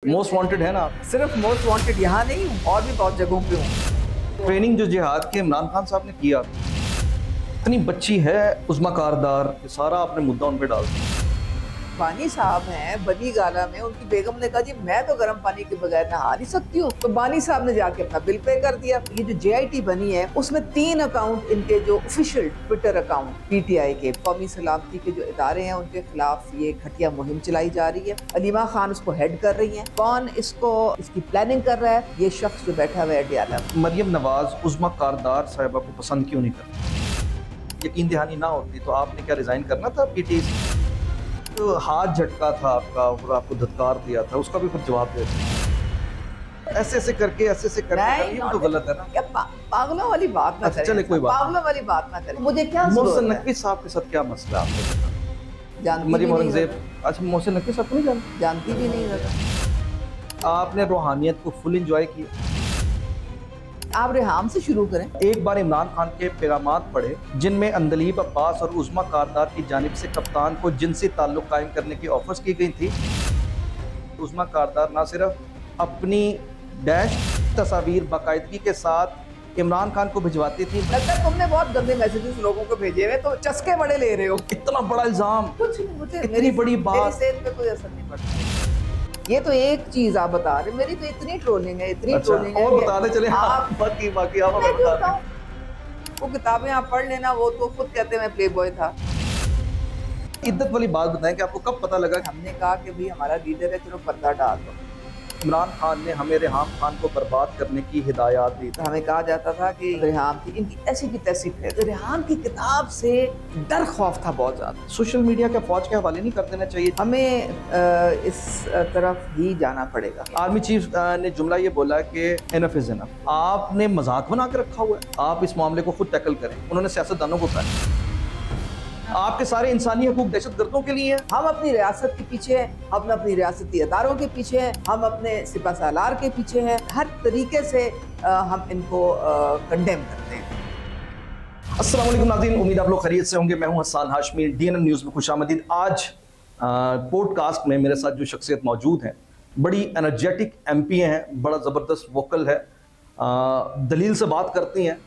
Most wanted है ना आप? सिर्फ मोस्ट वांटेड यहाँ नहीं हूँ, और भी बहुत जगहों पे हूँ। ट्रेनिंग जो जिहाद के इमरान खान साहब ने किया, इतनी बच्ची है उस्मा कारदार, सारा आपने मुद्दा उन पे डाल दिया। बानी साहब हैं बनी गाला में, उनकी बेगम ने कहा जी मैं तो गर्म पानी के बगैर नहा नहीं सकती हूँ, तो बानी साहब ने जाके अपना बिल पे कर दिया। ये जो JIT बनी है उसमें 3 अकाउंट इनके जो ऑफिशियल ट्विटर अकाउंट PTI के कौमी सलामती के जो इदारे हैं उनके खिलाफ ये घटिया मुहिम चलाई जा रही है। अलीमा खान उसको हेड कर रही है। कौन इसकी प्लानिंग कर रहा है? ये शख्स जो बैठा हुआ है अडयाला। मरियम नवाज उस्मा कारदार साहिबा को पसंद क्यों नहीं करती? यकीन दहानी ना होती तो आपने क्या रिजाइन करना था PTI से? तो हाथ झटका था आपका और आपको धत्कार दिया था, उसका भी फिर जवाब दे ऐसे करके ये तो गलत है ना। क्या पागलों वाली बात ना करें। चले कोई बात, पागलों वाली बात ना करें। मुझे क्या मोहसिन नकवी साहब के साथ क्या मसला आपको? जानती मरियम भी नहीं औरंगजेब, अच्छा मोहसिन नकवी साहब को नहीं जानती भी नहीं रहा। आपने रूहानियत को फुल एंजॉय किया। आप रेहाम से शुरू करें। एक बार इमरान खान के पैगामात पढ़े जिनमें अंदलीब अब्बास और उस्मा कारदार की जानिब से कप्तान को जिनसी ताल्लुक कायम करने की ऑफर्स की गई थी। उस्मा कारदार ना सिर्फ अपनी डैश तस्वीर बाकायदगी के साथ इमरान खान को भिजवाती थी। लगता है तुमने बहुत गंदे मैसेजेस लोगों को भेजे हुए, तो चस्के बड़े ले रहे हो। इतना बड़ा इल्जाम, कुछ नहीं, मुझे इतनी बड़ी बात, मेरी सेहत पे कोई असर नहीं पड़ता। ये तो एक चीज आप बता रहे, मेरी तो इतनी ट्रोलिंग है, इतनी ट्रोलिंग है। और बताते चले आप बाकी आप बता। वो किताबें आप पढ़ लेना, वो तो खुद कहते हैं मैं प्ले बॉय था। इद्दत वाली बात बताएं कि आपको कब पता लगा? हमने कहा कि भाई हमारा लीडर है, चलो पर्दा डाल दो। इमरान खान ने हमें रेहाम खान को बर्बाद करने की हिदायत दी थी। हमें कहा जाता था कि रेहाम की इनकी ऐसी की तैसी है। तो रेहाम की किताब से डर खौफ था बहुत ज्यादा। सोशल मीडिया के फौज के हवाले नहीं कर देना चाहिए। हमें इस तरफ ही जाना पड़ेगा। आर्मी चीफ ने जुमला ये बोला कि इनफ इज इनफ। आपने मजाक बना के रखा हुआ है, आप इस मामले को खुद टैकल करें। उन्होंने सियासतदानों को कहा आपके सारे इंसानी हकूक दहशतगर्दों के लिए हैं। हम अपनी रियासत के पीछे हैं, हम अपनी रियासती अदारों के पीछे हैं, हम अपने सिपह सालार के पीछे हैं। हर तरीके से हम इनको कंडेम करते हैं। अस्सलाम वालेकुम नाज़रीन, उम्मीद आप लोग खैरियत से होंगे। मैं हूं हसन हाशमी, DNN न्यूज़ में खुशामदीद। आज पॉडकास्ट में मेरे साथ जो शख्सियत मौजूद हैं, बड़ी एनर्जेटिक MP हैं, बड़ा ज़बरदस्त वोकल है, दलील से बात करती हैं।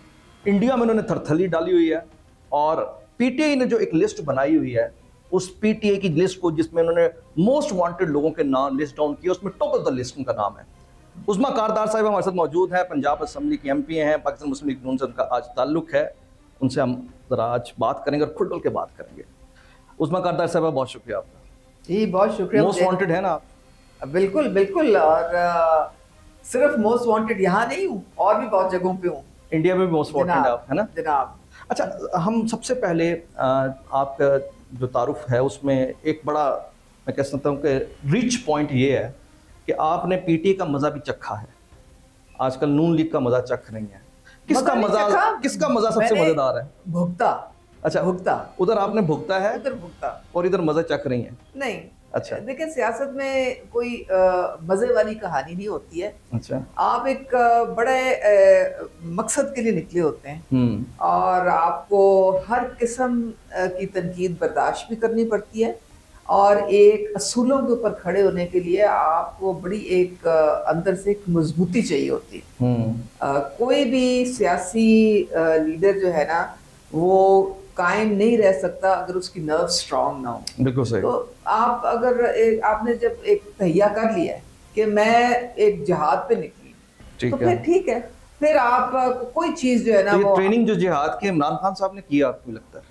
इंडिया में उन्होंने थरथली डाली हुई है और PTI ने जो एक लिस्ट बनाई हुई है, उस PTI की लिस्ट को जिसमें उन्होंने मोस्ट वांटेड लोगों के नाम लिस्ट डाउन किया, उसमें टॉप ऑफ द लिस्ट उनका नाम है। उस्मा कारदार साहब हमारे साथ मौजूद हैं, पंजाब असेंबली की MP हैं, पाकिस्तान मुस्लिम लीग नून से उनका आज ताल्लुक है। उनसे हम ज़रा आज बात करेंगे और खुल के बात करेंगे। उस्मा कारदार साहब बहुत शुक्रिया आपका। जी बहुत शुक्रिया। मोस्ट वांटेड है ना आप? बिल्कुल बिल्कुल, और सिर्फ मोस्ट वांटेड यहाँ नहीं हूँ, और भी बहुत जगहों पे हूँ। इंडिया में भी मोस्ट वांटेड आप है ना जनाब। अच्छा, हम सबसे पहले आपका जो तारुफ है उसमें एक बड़ा, मैं कह सकता हूँ कि रिच पॉइंट ये है कि आपने PTI का मज़ा भी चखा है। आजकल नून लीग का मज़ा चख रही है। किसका मज़ा सबसे मज़ेदार है? भुगता। अच्छा, भुगता। उधर आपने भुगता है, उधर भुगता, और इधर मज़ा चख रही है। नहीं, अच्छा देखिए सियासत में कोई मजे वाली कहानी नहीं होती है। अच्छा, आप एक बड़े मकसद के लिए निकले होते हैं और आपको हर किस्म की तनकीद बर्दाश्त भी करनी पड़ती है, और एक असूलों के ऊपर खड़े होने के लिए आपको बड़ी एक अंदर से एक मजबूती चाहिए होती है। कोई भी सियासी लीडर जो है ना, वो कायम नहीं रह सकता अगर उसकी नर्व स्ट्रांग ना हो। बिल्कुल सही। तो आप अगर आपने जब एक तहिया कर लिया है कि मैं एक जिहाद पे निकली, तो फिर ठीक है, फिर आप कोई चीज जो है ना, वो ट्रेनिंग जो जिहाद के इमरान खान साहब ने किया, आपको लगता है?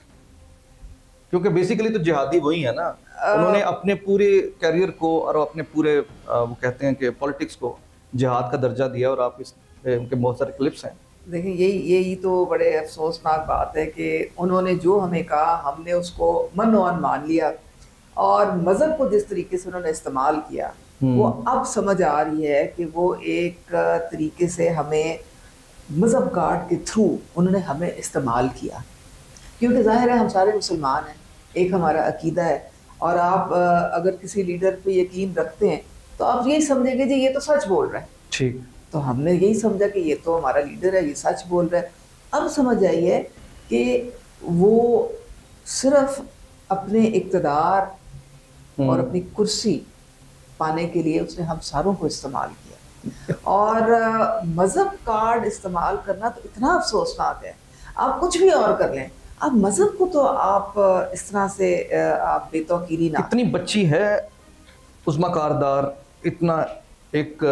क्योंकि बेसिकली तो जिहादी वही है ना। उन्होंने अपने पूरे करियर को और अपने पूरे वो कहते हैं कि पॉलिटिक्स को जिहाद का दर्जा दिया, और आप उनके बहुत सारे क्लिप्स हैं। देखिए यही तो बड़े अफसोसनाक बात है कि उन्होंने जो हमें कहा, हमने उसको मनोअन मान लिया, और मज़हब को जिस तरीके से उन्होंने इस्तेमाल किया, वो अब समझ आ रही है कि वो एक तरीके से हमें मज़हब गार्ड के थ्रू उन्होंने हमें इस्तेमाल किया। क्योंकि ज़ाहिर है हम सारे मुसलमान हैं, एक हमारा अकीदा है, और आप अगर किसी लीडर पे यकीन रखते हैं तो आप यही समझेंगे जी ये तो सच बोल रहा है। ठीक, तो हमने यही समझा कि ये तो हमारा लीडर है, ये सच बोल रहा है। अब समझ आई है कि वो सिर्फ अपने इक़्तिदार और अपनी कुर्सी पाने के लिए उसने हम सारों को इस्तेमाल किया। और मज़हब कार्ड इस्तेमाल करना तो इतना अफसोसनाक है। आप कुछ भी और कर लें, अब मज़हब को तो आप इस तरह से आप बेतौकीरी ना। इतनी बच्ची है उस्मा कारदार, इतना एक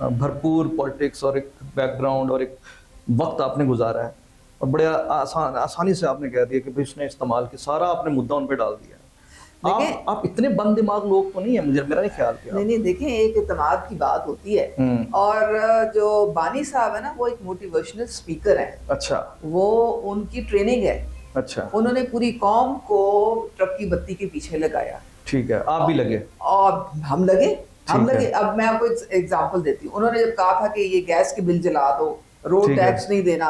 भरपूर पॉलिटिक्स और एक बैकग्राउंड और एक वक्त आपने गुजारा है, और बड़े आसानी से आपने कह दिया कि भाई उसने इस्तेमाल किया, सारा आपने मुद्दा उन पे डाल दिया। आप इतने बंद दिमाग लोग तो नहीं है, मुझे मेरा नहीं ख्याल किया। नहीं देखें, एक इत्तेमाद की बात होती है। और जो बानी साहब है ना, वो एक मोटिवेशनल स्पीकर है। अच्छा। वो उनकी ट्रेनिंग है। अच्छा। उन्होंने पूरी कौम को ट्रक की बत्ती के पीछे लगाया। ठीक है, आप भी लगे और हम लगे। अब मैं आपको एग्जांपल देती हूँ। उन्होंने जब कहा था कि ये गैस के बिल जला दो, रोड टैक्स नहीं देना,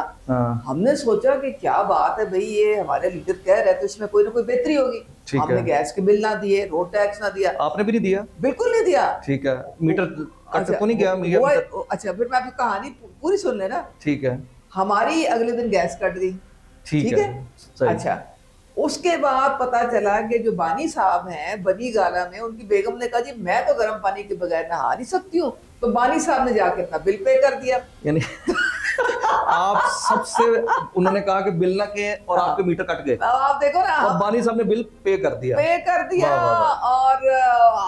हमने सोचा कि क्या बात है भाई, ये हमारे लीडर कह रहे थे, इसमें कोई ना कोई बेहतरी होगी। हमने गैस के बिल ना दिए, रोड टैक्स ना दिया। आपने भी नहीं दिया? बिल्कुल नहीं दिया। ठीक है, मीटर कट तो नहीं गया? अच्छा, फिर मैं आपकी कहानी पूरी सुन लेना। ठीक है। हमारी अगले दिन गैस कट गई। ठीक है। अच्छा, उसके बाद पता चला कि जो बानी साहब हैं बनी गाला में, उनकी बेगम ने कहा जी मैं तो गर्म पानी के बगैर नहा नहीं सकती हूँ, तो बानी साहब ने जाके अपना बिल पे कर दिया। यानी आप सबसे, उन्होंने कहा कि बिल ना के, और आपके मीटर कट गए। आप देखो ना, और बानी साहब ने बिल पे कर दिया। और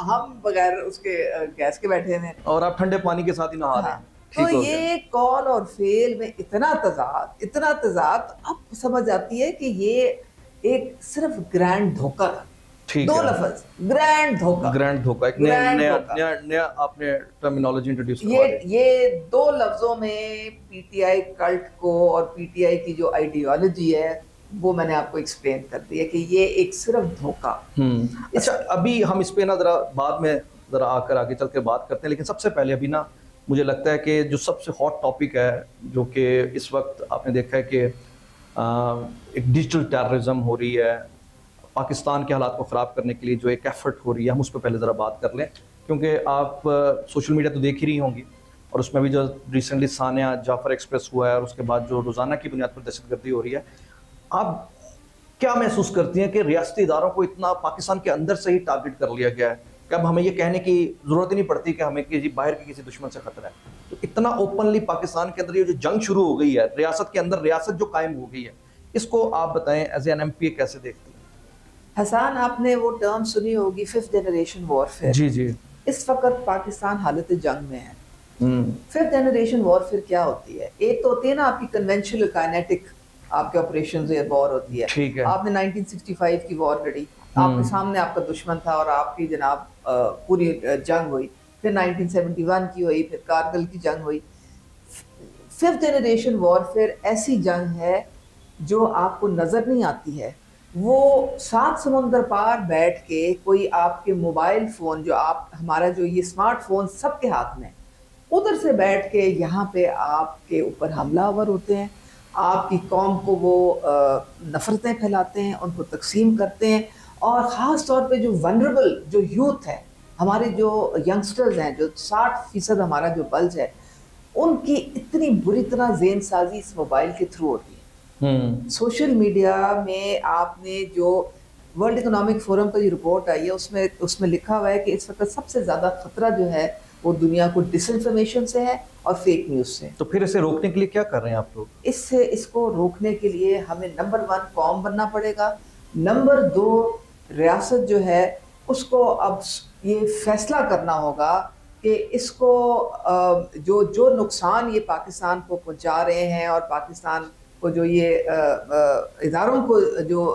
हम बगैर उसके गैस के बैठे हैं, और आप ठंडे पानी के साथ ही नहा रहे हैं। तो ये कॉल और फेल में इतना तजाद अब समझ आती है कि ये एक सिर्फ ग्रैंड धोखा था। दो लफ्ज, ग्रैंड धोखा, एक नया आपने टर्मिनोलॉजी इंट्रोड्यूस करवाया। ये दो लफ्जों में पीटीआई कल्ट को और पीटीआई की जो आइडियोलॉजी है वो मैंने आपको एक्सप्लेन कर दिया कि ये एक सिर्फ धोखा। अच्छा, अभी हम इस पे ना जरा बाद में जरा आगे चल के बात करते हैं, लेकिन सबसे पहले अभी ना मुझे लगता है कि जो सबसे हॉट टॉपिक है, जो कि इस वक्त आपने देखा है कि एक डिजिटल टेररिज्म हो रही है, पाकिस्तान के हालात को ख़राब करने के लिए जो एक एफर्ट हो रही है, हम उस पर पहले ज़रा बात कर लें, क्योंकि आप सोशल मीडिया तो देख ही रही होंगी, और उसमें भी जो रिसेंटली सानिया जाफर एक्सप्रेस हुआ है, और उसके बाद जो रोज़ाना की बुनियाद पर दहशतगर्दी हो रही है, आप क्या महसूस करती हैं कि रियासती इदारों को इतना पाकिस्तान के अंदर से ही टारगेट कर लिया गया है कि अब हमें ये कहने की ज़रूरत ही नहीं पड़ती कि हमें किसी बाहर के किसी दुश्मन से खतरा है? तो इतना ओपनली पाकिस्तान के अंदर ये जो जंग शुरू हो गई है, रियासत के अंदर रियासत जो कायम हो गई है, इसको आप बताएं एज एन एमपी कैसे देखती हैं? हसन, आपने वो टर्म सुनी होगी, 5th जनरेशन वॉरफेयर। जी। इस वक्त पाकिस्तान हालत जंग में है। 5th जनरेशन वॉरफेयर क्या होती है? एक तो होती है ना आपकी कन्वेंशनल काइनेटिक आपके ऑपरेशंस या वॉर होती है। ठीक है। आपने 1965 की वॉर लड़ी, आपके सामने आपका दुश्मन था और आपकी जनाब पूरी जंग हुई। फिर 1971 की हुई, फिर कारगिल की जंग हुई। 5th जनरेशन वॉरफेयर ऐसी जंग है जो आपको नजर नहीं आती है। वो 7 समुंदर पार बैठ के कोई आपके मोबाइल फोन, जो आप हमारा जो ये स्मार्टफोन सबके हाथ में, उधर से बैठ के यहाँ पे आपके ऊपर हमलावर होते हैं, आपकी कौम को वो नफरतें फैलाते हैं, उनको तकसीम करते हैं। और ख़ास तौर पे जो वनरेबल जो यूथ है, हमारे जो यंगस्टर्स हैं, जो 60% हमारा जो बल्ज है, उनकी इतनी बुरी तरह जेन साजी इस मोबाइल के थ्रू होती है। सोशल मीडिया में आपने जो वर्ल्ड इकोनॉमिक फोरम का जो रिपोर्ट आई है उसमें लिखा हुआ है कि इस वक्त सबसे ज़्यादा खतरा जो है वो दुनिया को डिसइंफॉर्मेशन से है और फेक न्यूज़ से। तो फिर इसे रोकने के लिए क्या कर रहे हैं आप लोग? इसको रोकने के लिए हमें नंबर 1 कौम बनना पड़ेगा, नंबर 2 रियासत जो है उसको अब ये फैसला करना होगा कि इसको जो नुकसान ये पाकिस्तान को पहुंचा रहे हैं और पाकिस्तान को जो ये इदारों को जो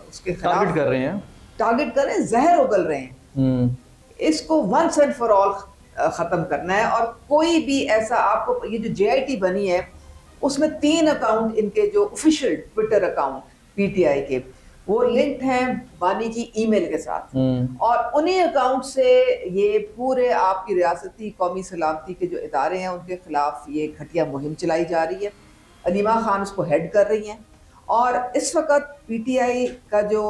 उसके टारगेट कर रहे हैं, जहर उगल रहे हैं, इसको वंस एंड फॉर ऑल ख़त्म करना है। और कोई भी ऐसा आपको, ये जो JIT बनी है उसमें 3 अकाउंट इनके जो ऑफिशियल ट्विटर अकाउंट पीटीआई के वो लिंक्ड हैं बानी की ईमेल के साथ, और उन्हीं अकाउंट से ये पूरे आपकी रियासती कौमी सलामती के जो इदारे हैं उनके खिलाफ ये घटिया मुहिम चलाई जा रही है। अलीमा खान उसको हेड कर रही हैं। और इस वक्त पीटीआई का जो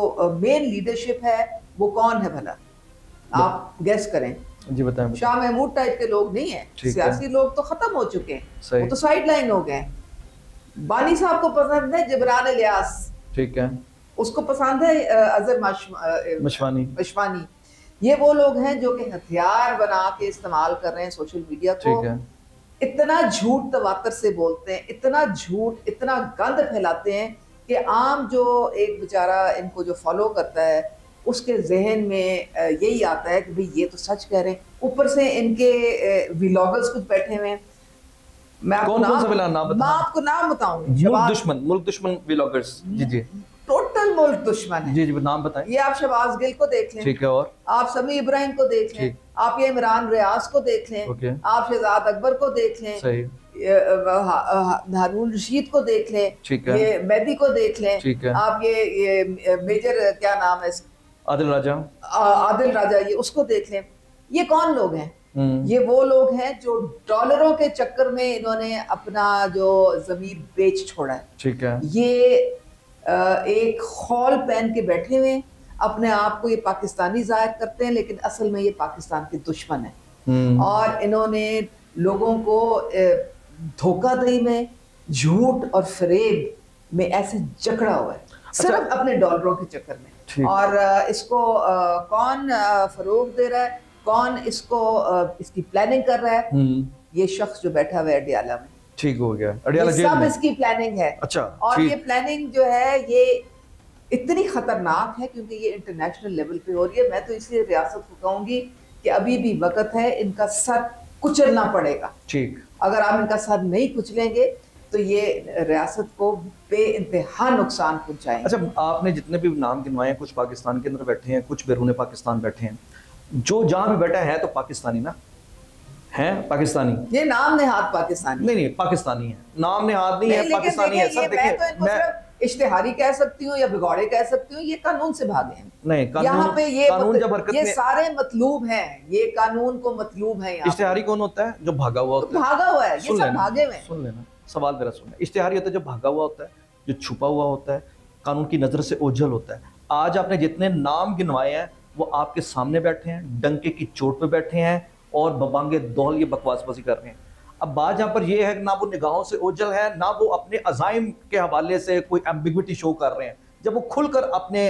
मेन लीडरशिप है वो कौन है भला? आप गेस करें। जी बताएं। शाह महमूद टाइप के लोग नहीं है, सियासी लोग तो खत्म हो चुके हैं, वो तो साइड लाइन हो गए। बानी साहब को पसंद है जिब्रान इलियास, ठीक है, उसको पसंद है अजहर मशवानी। ये वो लोग हैं जो कि हथियार बना के इस्तेमाल कर रहे हैं सोशल मीडिया को। ठीक है। इतना झूठ तवातर से बोलते हैं, इतना झूठ, इतना गंद फैलाते हैं कि आम जो एक बेचारा इनको जो फॉलो करता है उसके जहन में यही आता है कि भाई ये तो सच कह रहे हैं। ऊपर से इनके व्लॉगर्स कुछ बैठे हुए हैं। मैं आपको कौन सा नाम मैं बताऊं? आपको नाम बताऊंगी। मुल्क दुश्मन व्लॉगर्स। जी जी टोटल मुल्क दुश्मन है। जी जी, नाम बताएं। ये आप शहबाज गिल को देख लें, ठीक है, और आप समी इब्राहिम को देख लें, आप ये इमरान रियाज को देख लें, आप शहजाद अकबर को देख लें, सही, हारून रशीद को देख लें, ठीक है, ये मेहदी को देख लें, ठीक है, आप ये मेजर क्या नाम है, आदिल राजा, ये उसको देख लें। ये कौन लोग हैं? ये वो लोग हैं जो डॉलरों के चक्कर में इन्होंने अपना जो जमीर बेच छोड़ा है। ठीक है। ये एक खौल पहन के बैठे हुए, अपने आप को ये पाकिस्तानी जाहिर करते हैं, लेकिन असल में ये पाकिस्तान के दुश्मन है। और इन्होंने लोगों को धोखाधड़ी में, झूठ और फरेब में ऐसे जकड़ा हुआ है, सिर्फ अपने डॉलरों के चक्कर में। और इसको कौन फरोग दे रहा है, कौन इसको इसकी प्लानिंग कर रहा है? ये शख्स जो बैठा हुआ है अडियाला में। ठीक हो गया, अडियाला जेल में। सब इसकी प्लानिंग है। अच्छा। और ये प्लानिंग जो है ये इतनी खतरनाक है क्योंकि ये इंटरनेशनल लेवल पे हो रही है। मैं तो इसलिए रियासत को कहूंगी कि अभी भी वक्त है, इनका सर कुचलना पड़ेगा। ठीक। अगर आप इनका सर नहीं कुचलेंगे तो ये रियासत को बेइंतहा नुकसान पहुंचाएंगे। अच्छा, आपने जितने भी नाम गिनवाए हैं, कुछ पाकिस्तान के अंदर बैठे हैं, कुछ बैरून पाकिस्तान बैठे हैं, जो जहां भी बैठा है तो पाकिस्तानी ना है, पाकिस्तानी। ये नाम नेहाद पाकिस्तानी नहीं, पाकिस्तानी है, नाम नेहाद नहीं है, पाकिस्तानी है। सब देखिए, मैं इश्तिहारी कह सकती हूँ या बिगौड़े कह सकती हूँ, ये कानून से भागे हैं। नहीं, यहाँ पे ये कानून जब हरकत ये सारे मतलूब हैं, ये कानून को मतलूब है। इश्तिहारी कौन होता है? जो भागा हुआ होता है। भागा हुआ है, ये सब भागे हुए। सुन लेना, सवाल मेरा सुनना। इश्तिहारी होता है जो भागा हुआ होता है, जो छुपा हुआ होता है, कानून की नजर से ओझल होता है। आज आपने जितने नाम गिनवाए हैं वो आपके सामने बैठे हैं, डंके की चोट पे बैठे हैं और बबांगे दौल ये बकवासबाजी कर रहे हैं। अब बात यहाँ पर यह है कि ना वो निगाहों से ओझल है, ना वो अपने अजाइम के हवाले से कोई एम्बिग्विटी शो कर रहे हैं। जब वो खुलकर अपने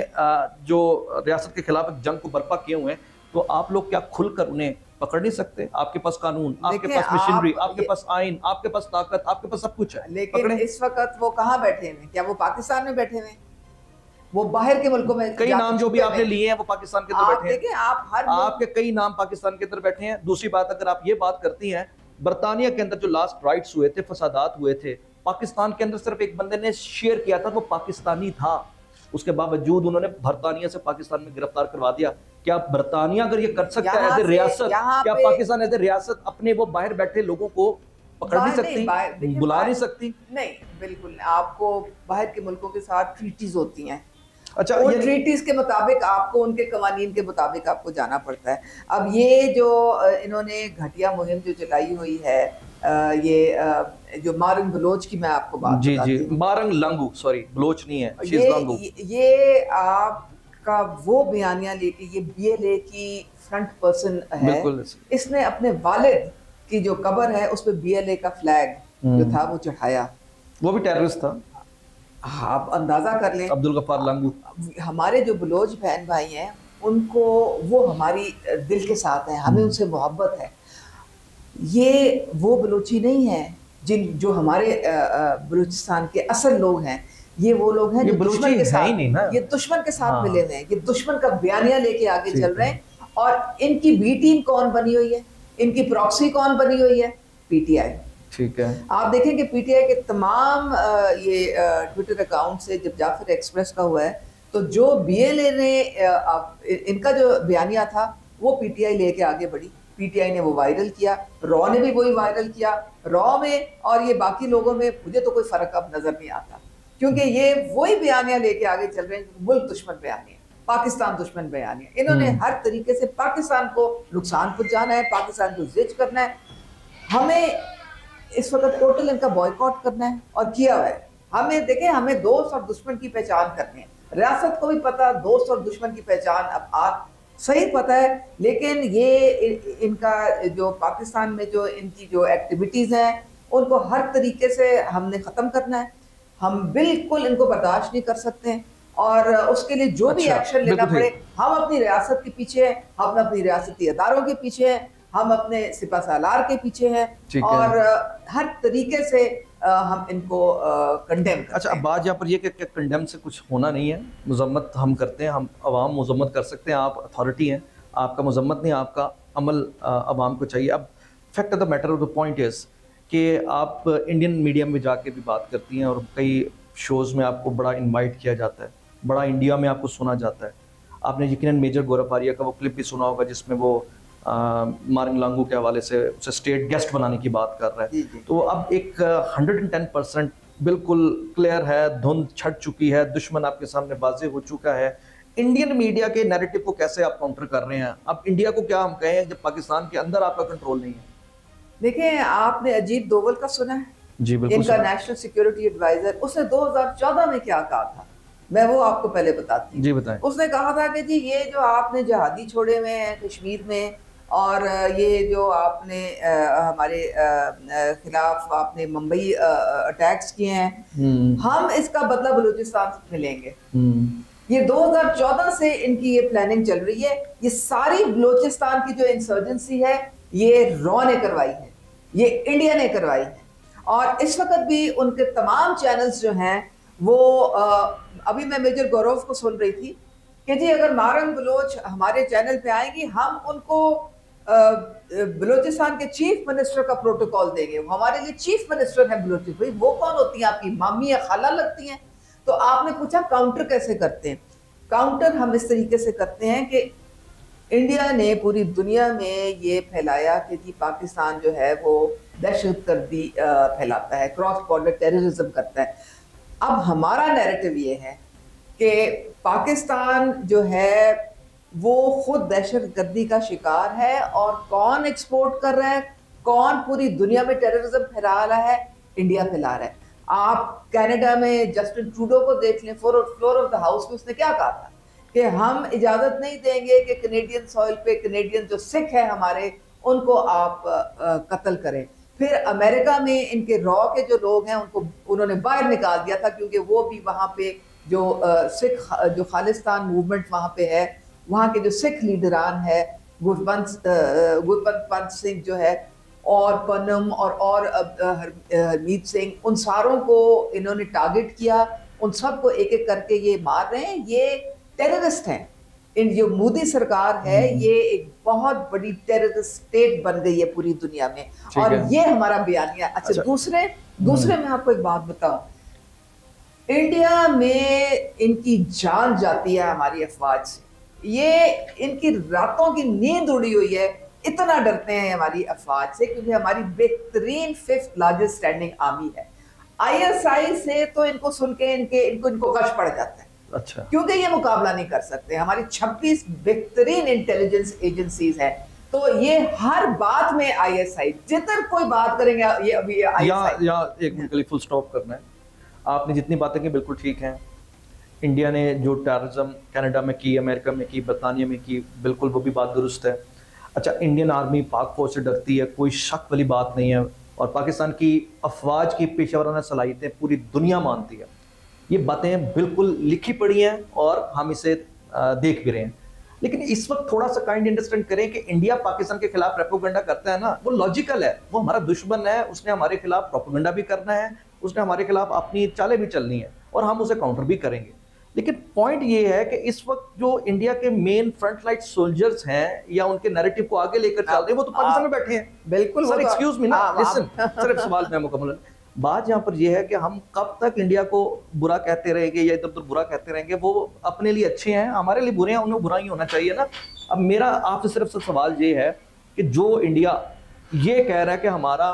जो रियासत के खिलाफ एक जंग को बर्पा किए हुए हैं, तो आप लोग क्या खुलकर उन्हें पकड़ नहीं सकते? आपके पास कानून, आपके पास मशीनरी, आपके पास आइन, आपके पास ताकत, आपके पास सब कुछ है, लेकिन इस वक्त वो कहाँ बैठे हैं? क्या वो पाकिस्तान में बैठे हुए हैं? वो बाहर के मुल्कों में कई नाम जो भी आपने लिए हैं वो पाकिस्तान के अंदर बैठे हैं। आप हर आपके कई नाम पाकिस्तान के अंदर बैठे हैं। दूसरी बात, अगर आप ये बात करती हैं, बरतानिया के अंदर जो लास्ट राइट्स हुए थे, फसादात हुए थे, पाकिस्तान के अंदर सिर्फ एक बंदे ने शेयर किया था, वो पाकिस्तानी था। उसके बावजूद उन्होंने बरतानिया से पाकिस्तान में गिरफ्तार करवा दिया। क्या बरतानिया अगर ये कर सकता है एज ए रियासत, क्या पाकिस्तान एज ए रियासत अपने वो बाहर बैठे लोगों को पकड़ नहीं सकती, बुला नहीं सकती? नहीं, बिल्कुल। आपको बाहर के मुल्कों के साथ ट्रीटीज होती हैं। अच्छा, ये ट्रीटीज के मुताबिक आपको, उनके कवानीन के मुताबिक आपको जाना पड़ता है। अब ये जो इन्होंने घटिया मुहिम जो चलाई हुई है, ये जो मारंग बलोच की मैं आपको बात जी जी मारंग लंगू, सॉरी बलोच नहीं है, ये आपका वो बयानिया लेके, ये BLA की फ्रंट पर्सन है, इसने अपने वालिद की जो कब्र है उस पर BLA का फ्लैग जो था वो चढ़ाया। वो भी टेररिस्ट था। हाँ, आप अंदाजा कर लें। अब्दुल गफ्फार लंगू, हमारे जो बलोच बहन भाई हैं, उनको वो हमारी दिल के साथ है, हमें उनसे मोहब्बत है। ये वो बलोची नहीं है जो हमारे बलूचिस्तान के असल लोग हैं। ये वो लोग हैं जो दुश्मन के साथ, ये दुश्मन के साथ मिले हुए हैं, ये दुश्मन का बयानिया लेके आगे चल रहे हैं। और इनकी बी टीम कौन बनी हुई है, इनकी प्रॉक्सी कौन बनी हुई है? PTI। ठीक है। आप देखें कि PTI के तमाम ये ट्विटर अकाउंट से जब जाफर एक्सप्रेस का हुआ है, तो जो BLA ने इनका जो बयानिया था वो PTI लेके आगे बढ़ी। PTI ने वो वायरल किया, रॉ ने भी वही वायरल किया। रॉ में और ये बाकी लोगों में मुझे तो कोई फर्क अब नजर नहीं आता, क्योंकि ये वही बयानिया लेके आगे चल रहे हैं, मुल्क दुश्मन बयानिया, पाकिस्तान दुश्मन बयानिया। इन्होंने हर तरीके से पाकिस्तान को नुकसान पहुंचाना है, पाकिस्तान को जिज करना है। हमें इस वक्त टोटल इनका बॉयकॉट करना है और किया हुआ है। हमें देखें, हमें दोस्त और दुश्मन की पहचान करनी है। रियासत को भी पता दोस्त और दुश्मन की पहचान अब सही पता है, लेकिन ये इनका जो पाकिस्तान में जो इनकी जो एक्टिविटीज हैं उनको हर तरीके से हमने ख़त्म करना है। हम बिल्कुल इनको बर्दाश्त नहीं कर सकते हैं। और उसके लिए जो भी अच्छा, एक्शन लेना बिल्कुल पड़े, ठीक। हम अपनी रियासत के पीछे हैं, हम अपनी रियासती अदारों के पीछे हैं, हम अपने सिपह सालार के पीछे हैं, ठीक है। और हर तरीके से हम इनको कंडेम अच्छा, करते अब हैं। बात यहाँ पर ये कि कंडेम से कुछ होना नहीं है, मजम्मत हम करते हैं, हम अवाम मजम्मत कर सकते हैं, आप अथॉरिटी हैं, आपका मजम्मत नहीं, आपका अमल अवाम को चाहिए। अब fact of the matter of the point is कि आप इंडियन मीडिया में जाके भी बात करती हैं और कई शोज़ में आपको बड़ा इनवाइट किया जाता है, बड़ा इंडिया में आपको सुना जाता है। आपने यकीनन मेजर गौरव आर्या का वो क्लिप भी सुना होगा जिसमें वो मारिंग लांगू के हवाले से उसे स्टेट गेस्ट बनाने की बात कर रहा है। तो अब एक 110% बिल्कुल क्लियर है, धुंध छट चुकी है, दुश्मन आपके सामने वाज़ेह हो चुका है। इंडियन मीडिया के नैरेटिव को कैसे आप काउंटर कर रहे हैं? अब इंडिया को क्या हम कहें जब पाकिस्तान के अंदर आपका कंट्रोल नहीं है? देखिए, आपने अजीत दोवल का सुना है? जी बिल्कुल। इनका नेशनल सिक्योरिटी एडवाइजर, उसने 2014 में क्या कहा था, मैं वो आपको पहले बताती हूँ। जी बताएं। उसने कहा था कि जी ये जो आपने जहादी छोड़े हुए हैं कश्मीर में, और ये जो आपने हमारे खिलाफ आपने मुंबई अटैक्स किए हैं, हम इसका बदला बलूचिस्तान में लेंगे। ये 2014 से इनकी ये प्लानिंग चल रही है। ये सारी बलूचिस्तान की जो इंसर्जेंसी है ये रॉ ने करवाई है, ये इंडिया ने करवाई है। और इस वक्त भी उनके तमाम चैनल्स जो हैं वो अभी मैं मेजर गौरव को सुन रही थी कि जी अगर मारंग बलोच हमारे चैनल पे आएंगी, हम उनको बलूचिस्तान के चीफ मिनिस्टर का प्रोटोकॉल देंगे। वो हमारे लिए चीफ मिनिस्टर है बलूचिस्तान। भाई वो कौन होती हैं? आपकी मामी या खाला लगती हैं? तो आपने पूछा काउंटर कैसे करते हैं? काउंटर हम इस तरीके से करते हैं कि इंडिया ने पूरी दुनिया में ये फैलाया कि जी पाकिस्तान जो है वो दहशतगर्दी फैलाता है, क्रॉस बॉर्डर टेररिज्म करता है। अब हमारा नैरेटिव ये है कि पाकिस्तान जो है वो खुद दहशतगर्दी का शिकार है, और कौन एक्सपोर्ट कर रहा है, कौन पूरी दुनिया में टेररिज्म फैला रहा है? इंडिया फैला रहा है। आप कनाडा में जस्टिन ट्रूडो को देख लें, फ्लोर ऑफ द हाउस में उसने क्या कहा था कि हम इजाजत नहीं देंगे कि कनेडियन सॉइल पे कनेडियन जो सिख है हमारे, उनको आप कत्ल करें। फिर अमेरिका में इनके रॉ के जो लोग हैं उनको उन्होंने बाहर निकाल दिया था, क्योंकि वो भी वहाँ पे जो सिख जो खालिस्तान मूवमेंट वहाँ पे है, वहाँ के जो सिख लीडरान है गुरबंत पंत सिंह जो है, और पनम और हरमीत सिंह, उन सारों को इन्होंने टारगेट किया। उन सबको एक एक करके ये मार रहे हैं। ये टेररिस्ट हैं। इन जो मोदी सरकार है ये एक बहुत बड़ी टेररिस्ट स्टेट बन गई है पूरी दुनिया में, और ये हमारा बयानिया। अच्छा, दूसरे मैं आपको एक बात बताऊं, इंडिया में इनकी जान जाती है हमारी अफवाज से। ये इनकी रातों की नींद उड़ी हुई है, इतना डरते हैं हमारी अफवाज से, क्योंकि हमारी बेहतरीन 5th लार्जेस्ट स्टैंडिंग आर्मी है। ISI से तो इनको सुन के इनको कश पड़ जाता है। अच्छा, क्योंकि ये मुकाबला नहीं कर सकते। हमारी 26 बेहतरीन इंटेलिजेंस एजेंसीज हैं, तो ये हर बात में ISI, जिधर कोई बात करेंगे ये अभी ISI। या एक मिनट के लिए फुल स्टॉप करना है। आपने जितनी बातें की बिल्कुल ठीक हैं। इंडिया ने जो टेररिज्म कनाडा में की, अमेरिका में की, बरतानिया में की, बिल्कुल वो भी बात दुरुस्त है। अच्छा, इंडियन आर्मी पाक फौज से डरती है, कोई शक वाली बात नहीं है, और पाकिस्तान की अफवाज की पेशेवराना सलाहियतें पूरी दुनिया मानती है। ये बातें बिल्कुल लिखी पड़ी हैं और हम इसे देख भी रहे हैं। लेकिन इस वक्त थोड़ा सा काइंड अंडरस्टैंड करें कि इंडिया पाकिस्तान के खिलाफ प्रोपेगेंडा करता है ना, वो लॉजिकल है। वो हमारा दुश्मन है, उसने हमारे खिलाफ प्रोपेगेंडा भी करना है, उसने हमारे खिलाफ अपनी चालें भी चलनी है, और हम उसे काउंटर भी करेंगे। लेकिन पॉइंट ये है कि इस वक्त जो इंडिया के मेन फ्रंट लाइन सोल्जर्स हैं या उनके नैरेटिव को आगे लेकर चल रहे हैं, वो तो पाकिस्तान में बैठे हैं। बिल्कुल सर, एक्सक्यूज मी ना, लिसन, सिर्फ सवाल मैं मुकम्मल। बात यहाँ पर यह है कि हम कब तक इंडिया को बुरा कहते रहेंगे या इधर उधर बुरा कहते रहेंगे? वो अपने लिए अच्छे हैं, हमारे लिए बुरे हैं, उन्हें बुरा ही होना चाहिए ना। अब मेरा आपसे सिर्फ सवाल ये है कि जो इंडिया ये कह रहा है कि हमारा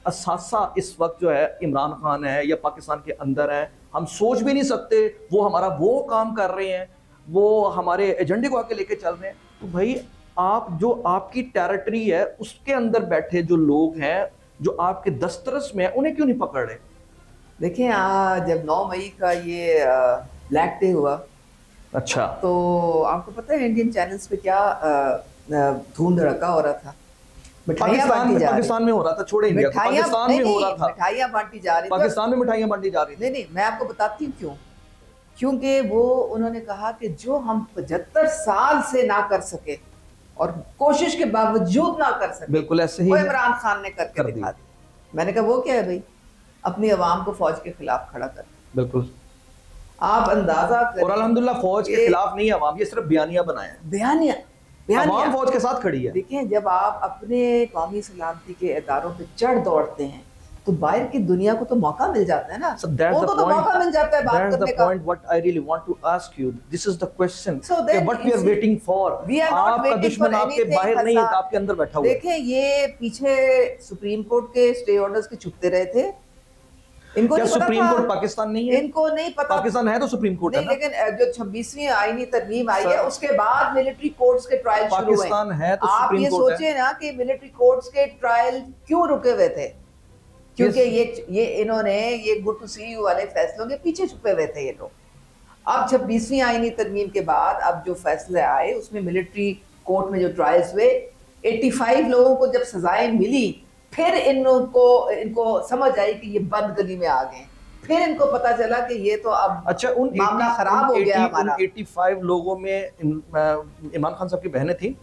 असासा इस वक्त जो है इमरान खान है या पाकिस्तान के अंदर है, हम सोच भी नहीं सकते, वो हमारा वो काम कर रहे हैं, वो हमारे एजेंडे को आगे लेके चल रहे हैं, तो भाई आप जो आपकी टेरिटरी है उसके अंदर बैठे जो लोग हैं जो आपके दस्तरस में है, उन्हें क्यों नहीं पकड़ रहे? देखिए, जब 9 मई का ये ब्लैक डे हुआ, अच्छा, तो आपको पता है इंडियन चैनल्स पे क्या धूम धड़का हो रहा था? पाकिस्तान में हो रहा था, छोड़े इंडिया को, पाकिस्तान में हो रहा था, मिठाइयाँ बांटी जा रही, पाकिस्तान में मिठाइयाँ बांटी जा रही। नहीं, मैं आपको बताती हूँ क्यों। क्योंकि वो उन्होंने कहा कि जो हम 75 साल से ना कर सके और कोशिश के बावजूद ना कर सके, बिल्कुल ऐसे ही वो इमरान खान ने करके कर दिखा दिया। मैंने कहा वो क्या है भाई, अपनी आवाम को फौज के खिलाफ खड़ा कर। बिल्कुल, आप अंदाजा करें, और अल्हम्दुलिल्लाह फौज के खिलाफ नहीं अवाम, ये सिर्फ बयानिया बनाया है, बयानिया अवाम फौज के साथ खड़ी है। देखें, जब आप अपने कौमी सलामती के इदारों पे चढ़ दौड़ते हैं तो बाहर की दुनिया को तो मौका मिल जाता है ना, उनको तो मौका मिल जाता है बात करने का। What I really want to ask you, this is the question, So then, what we are waiting for। आपका दुश्मन आपके बाहर नहीं है, आपके अंदर बैठा हुआ है। देखें, ये पीछे सुप्रीम कोर्ट के स्टे ऑर्डर्स के छुपते रहे थे। इनको क्या सुप्रीम कोर्ट पाकिस्तान नहीं है? इनको नहीं पता, पाकिस्तान है तो सुप्रीम कोर्ट है ना। लेकिन जो 26वीं आईनी तरमीम आई है उसके बाद मिलिट्री कोर्ट्स के ट्रायल शुरू हुए। पाकिस्तान है तो आप सुप्रीम ये कोर्ट है। सोचे ना कि मिलिट्री कोर्ट्स के ट्रायल क्यों रुके हुए थे, क्योंकि ये इन्होंने ये गुड टू सी यू वाले फैसलों के पीछे छुपे हुए थे ये लोग। अब 26वीं आईनी तरमीम के बाद अब जो फैसले आए उसमें मिलिट्री कोर्ट में जो ट्रायल्स हुए, 85 लोगों को जब सजाएं मिली, फिर इनको समझ आई कि ये बंद गली में आ गए। फिर इनको पता चला कि ये तो अब अच्छा, उन मामला खराब हो गया हमारा। 85 लोगों में इमरान खान साहब की बहनें थी,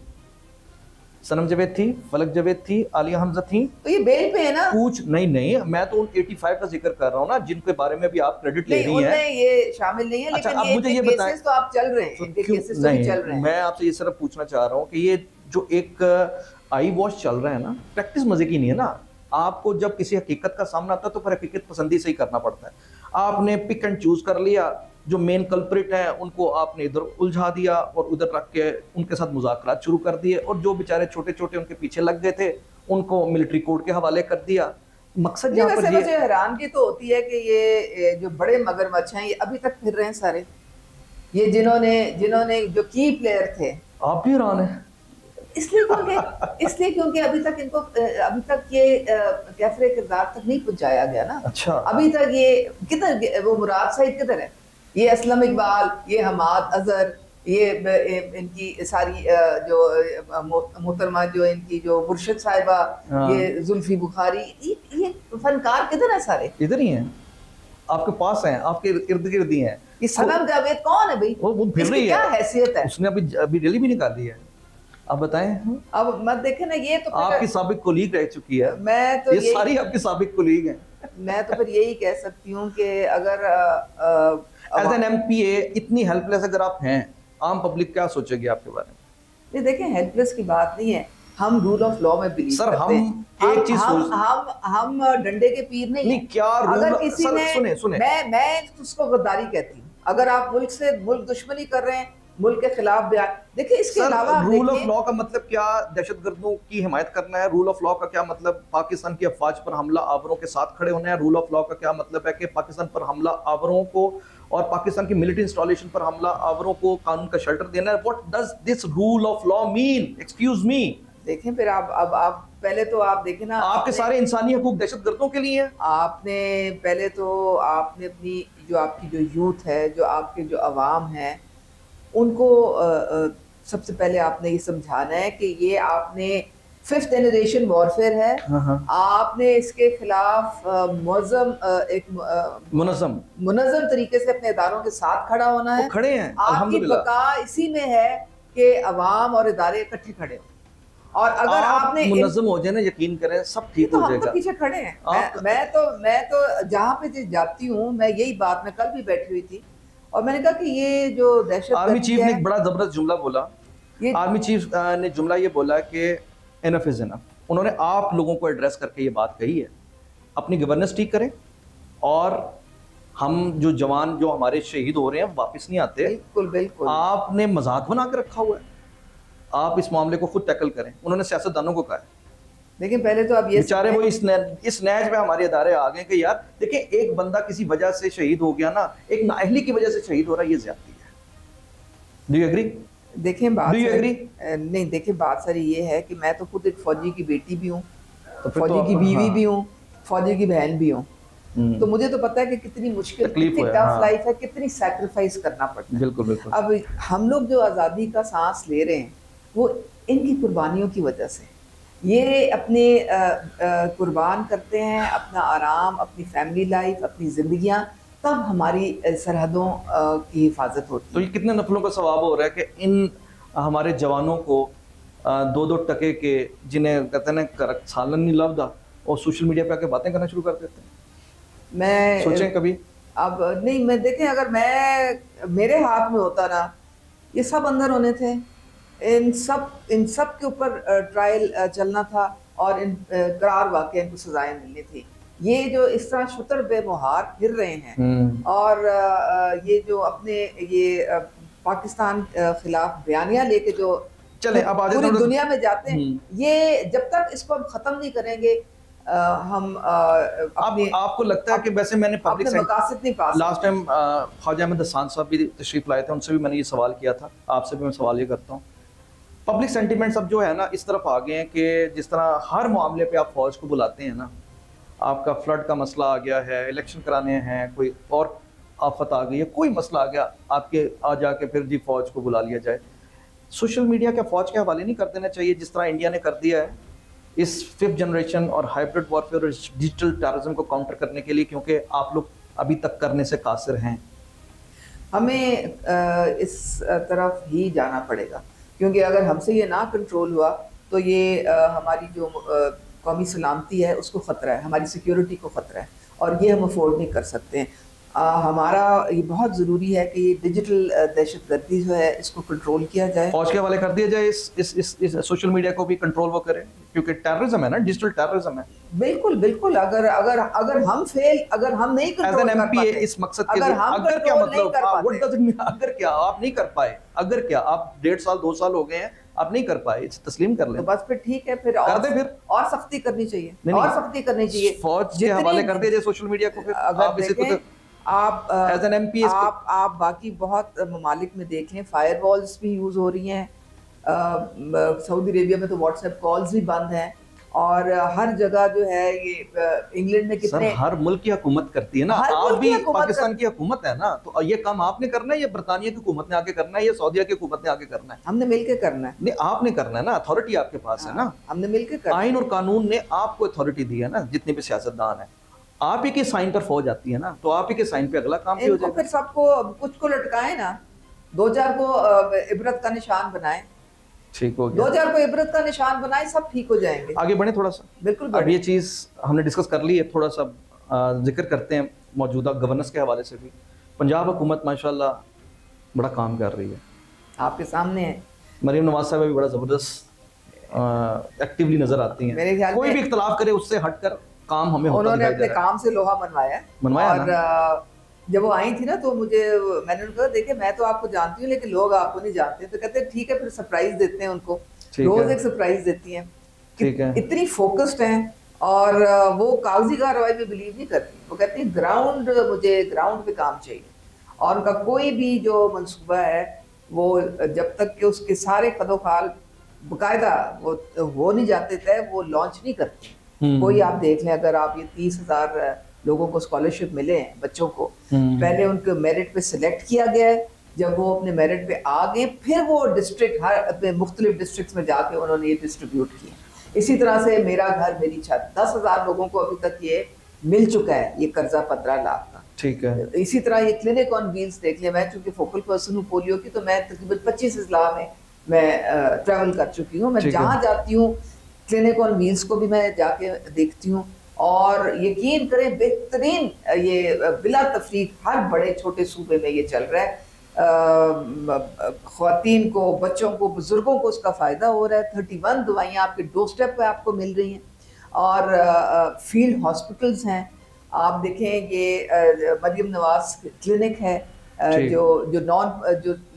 सनम जावेद थी, फलक जावेद थी, आलिया हमजा थी। तो ये बेल पे है ना? नहीं, मैं तो उन 85 का जिक्र कर रहा हूँ ना, जिनके बारे में भी आप क्रेडिट ले रही हैं। ये शामिल नहीं है। अच्छा, लेकिन अब मुझे ये बताएं, तो आप चल रहे हैं, केसेस तो चल रहे हैं। मैं आपसे ये सिर्फ पूछना चाह रहा हूँ कि ये जो एक आई वॉश चल रहा है ना, प्रैक्टिस मजे की नहीं है ना। आपको जब किसी हकीकत का सामना आता है तो फिर हकीकत पसंदी से ही करना पड़ता है। आपने पिक एंड चूज कर लिया, जो मेन कल्प्रिट है उनको आपने इधर उलझा दिया और उधर रख के उनके साथ मुज़ाकरात शुरू कर दिए, और जो बेचारे छोटे छोटे उनके पीछे लग गए थे उनको मिलिट्री कोर्ट के हवाले कर दिया। मकसद यहाँ पर मुझे हैरानगी तो होती है कि ये जो बड़े मगरमच्छ हैं ये अभी तक फिर रहे हैं सारे, ये जिन्होंने जो की प्लेयर थे। आप भी हैरान है इसलिए क्योंकि अभी तक ये कैफरे किरदार तक नहीं पहुंचाया गया ना। अच्छा, अभी तक ये किधर, वो मुराद सईद किधर है, ये असलम इकबाल, ये हमाद अजहर, ये इनकी सारी जो मोहतरमा जो इनकी जो मुर्शिद साहिबा, ये जुल्फी बुखारी, ये फनकार किधर है? सारे इधर ही हैं, आपके पास हैं, आपके इर्द गिर्द ही हैं। ये सनम जावेद कौन है भाई? वो फिर रही है, क्या हैसियत है? उसने अभी रैली भी निकाली है। आप बताएं। अब मत देखें ना, ये तो आपकी साबिक कोलीग रह चुकी है। मैं तो ये सारी आपकी साबिक कोलीग हैं। मैं तो फिर यही कह सकती हूँ कि अगर एज एन एमपीए इतनी हेल्पलेस अगर आप हैं, आम पब्लिक क्या सोचेगी आपके बारे में? ये देखें, हेल्पलेस की बात नहीं है, हम रूल ऑफ लॉ में बिलीव सर, करते हैं। एक चीज हम डंडे के पीर नहीं क्या अगर किसी ने सुने मैं उसको गद्दारी कहती हूँ। अगर आप मुल्क दुश्मनी कर रहे हैं, मुल्क के खिलाफ बयान, देखिए इसके अलावा रूल ऑफ लॉ का मतलब क्या? दहशतगर्दों की हिमायत करना है? रूल ऑफ लॉ का क्या मतलब पाकिस्तान की अफवाज पर हमला आवरों के साथ खड़े होना है? रूल ऑफ लॉ का क्या मतलब है कि पाकिस्तान पर हमला आवरों को और पाकिस्तान की मिलिट्री इंस्टॉलेशन पर हमला आवरों को कानून का शेल्टर देना है? What does this rule of law mean? Excuse me. देखें, फिर आप पहले तो आप देखें ना, आपके सारे इंसानी हकूक दहशतगर्दों के लिए हैं। आपने अपनी जो आपकी जो यूथ है, जो आपके जो अवाम है, उनको सबसे पहले आपने ये समझाना है कि ये आपने 5th जनरेशन वॉरफेयर है। आपने इसके खिलाफ मुनज़्ज़म तरीके से अपने इदारों के साथ खड़ा होना है। खड़े हैं, आपकी बका इसी में है कि अवाम और इदारे इकट्ठे खड़े हो, और अगर आपने मुनज़्ज़म हो जाए ना, यकीन करें सब ठीक हो जाएगा। हम तो पीछे खड़े हैं। मैं तो जहाँ पे जाती हूँ, मैं यही बात, मैं कल भी बैठी हुई थी और मैंने कहा कि ये जो दहशत, आर्मी चीफ ने एक बड़ा जबरदस्त जुमला बोला। आर्मी चीफ ने जुमला ये बोला कि इनफ इज इनफ। उन्होंने आप लोगों को एड्रेस करके ये बात कही है, अपनी गवर्नेंस ठीक करें, और हम जो जवान जो हमारे शहीद हो रहे हैं वापस नहीं आते। बिल्कुल आपने मजाक बना के रखा हुआ है, आप इस मामले को खुद टैकल करें। उन्होंने सियासतदानों को कहा है। लेकिन पहले तो अब ये बेचारे वो इस नैज में हमारे इदारे आ गए कि यार देखिए, एक बंदा किसी वजह से शहीद हो गया ना, एक नाअहली की वजह से शहीद हो रहा है, ये ज्यादती है। Do you agree? देखें बात नहीं, देखें बात सारी ये है कि मैं तो खुद एक फौजी की बेटी भी हूँ, फौजी की बीवी भी हूँ, फौजी की बहन भी हूँ। तो मुझे तो पता है कि कितनी मुश्किल, कितनी टफ लाइफ है, कितनी सैक्रिफाइस करना पड़ता है। बिल्कुल। अब हम लोग जो आज़ादी का सांस ले रहे हैं वो इनकी कुर्बानियों की वजह से, ये अपने कुर्बान करते हैं अपना आराम, अपनी फैमिली लाइफ, अपनी ज़िंदगियाँ, तब हमारी सरहदों की हिफाजत होती तो है। ये कितने नफलों का सवाब हो रहा है कि इन हमारे जवानों को 2-2 टके के, जिन्हें कहते हैं ना सालन नहीं लभदा, और सोशल मीडिया पे आके बातें करना शुरू कर देते हैं। मैं सोचें कभी। अब नहीं, मैं देखें, अगर मेरे हाथ में होता ना, ये सब अंदर होने थे, इन सब के ऊपर ट्रायल चलना था और इन करार वाकई इनको सजाएं मिलनी थी। ये जो इस तरह शुतर बेमुहार फिर रहे हैं और ये जो अपने ये पाकिस्तान खिलाफ बयानिया लेके जो चले अब आज पूरी दुनिया में जाते हैं, ये जब तक इसको हम खत्म नहीं करेंगे हम आपको लगता है कि वैसे मैंने पब्लिक मकासद नहीं पा सकते। लास्ट टाइम ख्वाजा अहमद हसन साहब भी तशरीफ लाए थे, उनसे भी मैंने ये सवाल किया था, आपसे भी मैं सवाल ये करता हूँ। पब्लिक सेंटिमेंट्स अब जो है ना इस तरफ आ गए हैं कि जिस तरह हर मामले पे आप फौज को बुलाते हैं ना, आपका फ्लड का मसला आ गया है, इलेक्शन कराने हैं, कोई और आफत आ गई है, कोई मसला आ गया, आपके आ जाके फिर जी फौज को बुला लिया जाए। सोशल मीडिया क्या फौज के हवाले नहीं कर देना चाहिए जिस तरह इंडिया ने कर दिया है इस 5th जनरेशन और हाइब्रिड वॉरफेयर और डिजिटल टेररिज्म को काउंटर करने के लिए, क्योंकि आप लोग अभी तक करने से कासिर हैं। हमें इस तरफ ही जाना पड़ेगा, क्योंकि अगर हमसे ये ना कंट्रोल हुआ तो ये हमारी जो कौमी सलामती है उसको ख़तरा है, हमारी सिक्योरिटी को ख़तरा है, और ये हम अफोर्ड नहीं कर सकते हैं। हमारा ये बहुत ज़रूरी है कि ये डिजिटल दहशतगर्दी जो है इसको कंट्रोल किया जाए, फौज के हवाले कर दिया जाए, इस सोशल मीडिया को भी कंट्रोल वो करे, क्योंकि टेररिज्म है ना, डिजिटल टेररिज्म है। बिल्कुल बिल्कुल। अगर अगर अगर हम नहीं कंट्रोल कर पाते, इस मकसद के लिए अगर क्या मतलब अगर क्या आप नहीं कर पाए, अगर क्या आप 1.5 साल 2 साल हो गए हैं आप नहीं कर पाए, तस्लीम कर लें, तो बस फिर ठीक है, फिर कर दे, फिर और सख्ती करनी चाहिए, और सख्ती करनी चाहिए, फौज के हवाले कर दिया जाए सोशल मीडिया को। फिर आप इसे कुछ आप एज एन एमपी आप बाकी बहुत ममालिक में देख लें, फायर वॉल्स भी यूज हो रही हैं, सऊदी अरेबिया में तो व्हाट्सएप कॉल्स भी बंद हैं, और हर जगह जो है ये इंग्लैंड में कितने हर मुल्क की हुकूमत करती है ना, आप भी पाकिस्तान की हुकूमत है ना, तो ये काम आपने करना है, ये बरतानिया की हुकूमत ने आके करना है, ये सऊदीया की हुकूमत ने आके करना है, हमने मिलकर करना है। नहीं आपने करना है ना, अथॉरिटी आपके पास है ना, हमने मिलकर करना है। आइन और कानून ने आपको अथॉरिटी दी है ना, जितने भी सियासतदान है, आप ही के साइन पर फौज आती है ना, तो आप ही के साइन पे अगला काम भी हो जाएगा। फिर सबको कुछ को लटकाए ना, 2-4 को इबरत का निशान बनाए, ठीक हो गया, 2-4 को इबरत का निशान बनाए, सब ठीक हो जाएंगे। आगे बढ़े थोड़ा सा। बिल्कुल। अब ये चीज़ हमने डिस्कस कर ली है, थोड़ा सा जिक्र करते हैं मौजूदा गवर्नेंस के हवाले से भी। पंजाब हुकूमत माशाल्लाह बड़ा काम कर रही है, आपके सामने है। मरीम नवाज साहब भी बड़ा ज़बरदस्त एक्टिवली नजर आती हैं, मेरे ख्याल कोई भी इख्तलाफ करे उससे हटकर काम हमें होता उन्होंने दिखाई अपने दे रहा है। काम से लोहा मनवाया और जब वो आई थी ना, तो मैंने उनको कहा, देखिए मैं तो आपको जानती हूँ लेकिन लोग आपको नहीं जानते, तो कहते हैं ठीक है, फिर सरप्राइज देते हैं उनको, रोज एक सरप्राइज देती हैं। ठीक है, इतनी फोकस्ड हैं, और वो कागजी कार्रवाई में बिलीव नहीं करती, वो कहती है मुझे ग्राउंड पे काम चाहिए, और उनका कोई भी जो मंसूबा है वो जब तक कि उसके सारे कदोखाल बाकायदा वो हो नहीं जाते थे, वो लॉन्च नहीं करते। कोई आप देख लें, अगर आप ये 30,000 लोगों को स्कॉलरशिप मिले हैं, बच्चों को पहले उनके मेरिट पे सिलेक्ट किया गया है, जब वो अपने मेरिट पे आ गए फिर वो डिस्ट्रिक्ट हर अपने मुख्तलिफ डिस्ट्रिक्ट्स में जाके उन्होंने ये डिस्ट्रीब्यूट किए। इसी तरह से मेरा घर मेरी छत, 10,000 लोगों को अभी तक ये मिल चुका है, ये कर्जा 15 लाख का। ठीक है, इसी तरह ये क्लिनिक ऑन व्हील्स देख लिया, मैं चूंकि फोकल पर्सन हूँ पोलियो की, तो मैं तकरीबन 25 अजला में मैं ट्रैवल कर चुकी हूँ। मैं जहाँ जाती हूँ क्लिनिक ऑन व्हील्स को भी मैं जाके देखती हूँ, और यकीन करें बेहतरीन ये बिला तफरीक हर बड़े छोटे सूबे में ये चल रहा है। ख्वातीन को, बच्चों को, बुजुर्गों को उसका फ़ायदा हो रहा है। 31 दवाइयाँ आपके डोर स्टेप पे आपको मिल रही हैं, और फील्ड हॉस्पिटल्स हैं। आप देखें ये मरियम नवाज क्लिनिक है, जो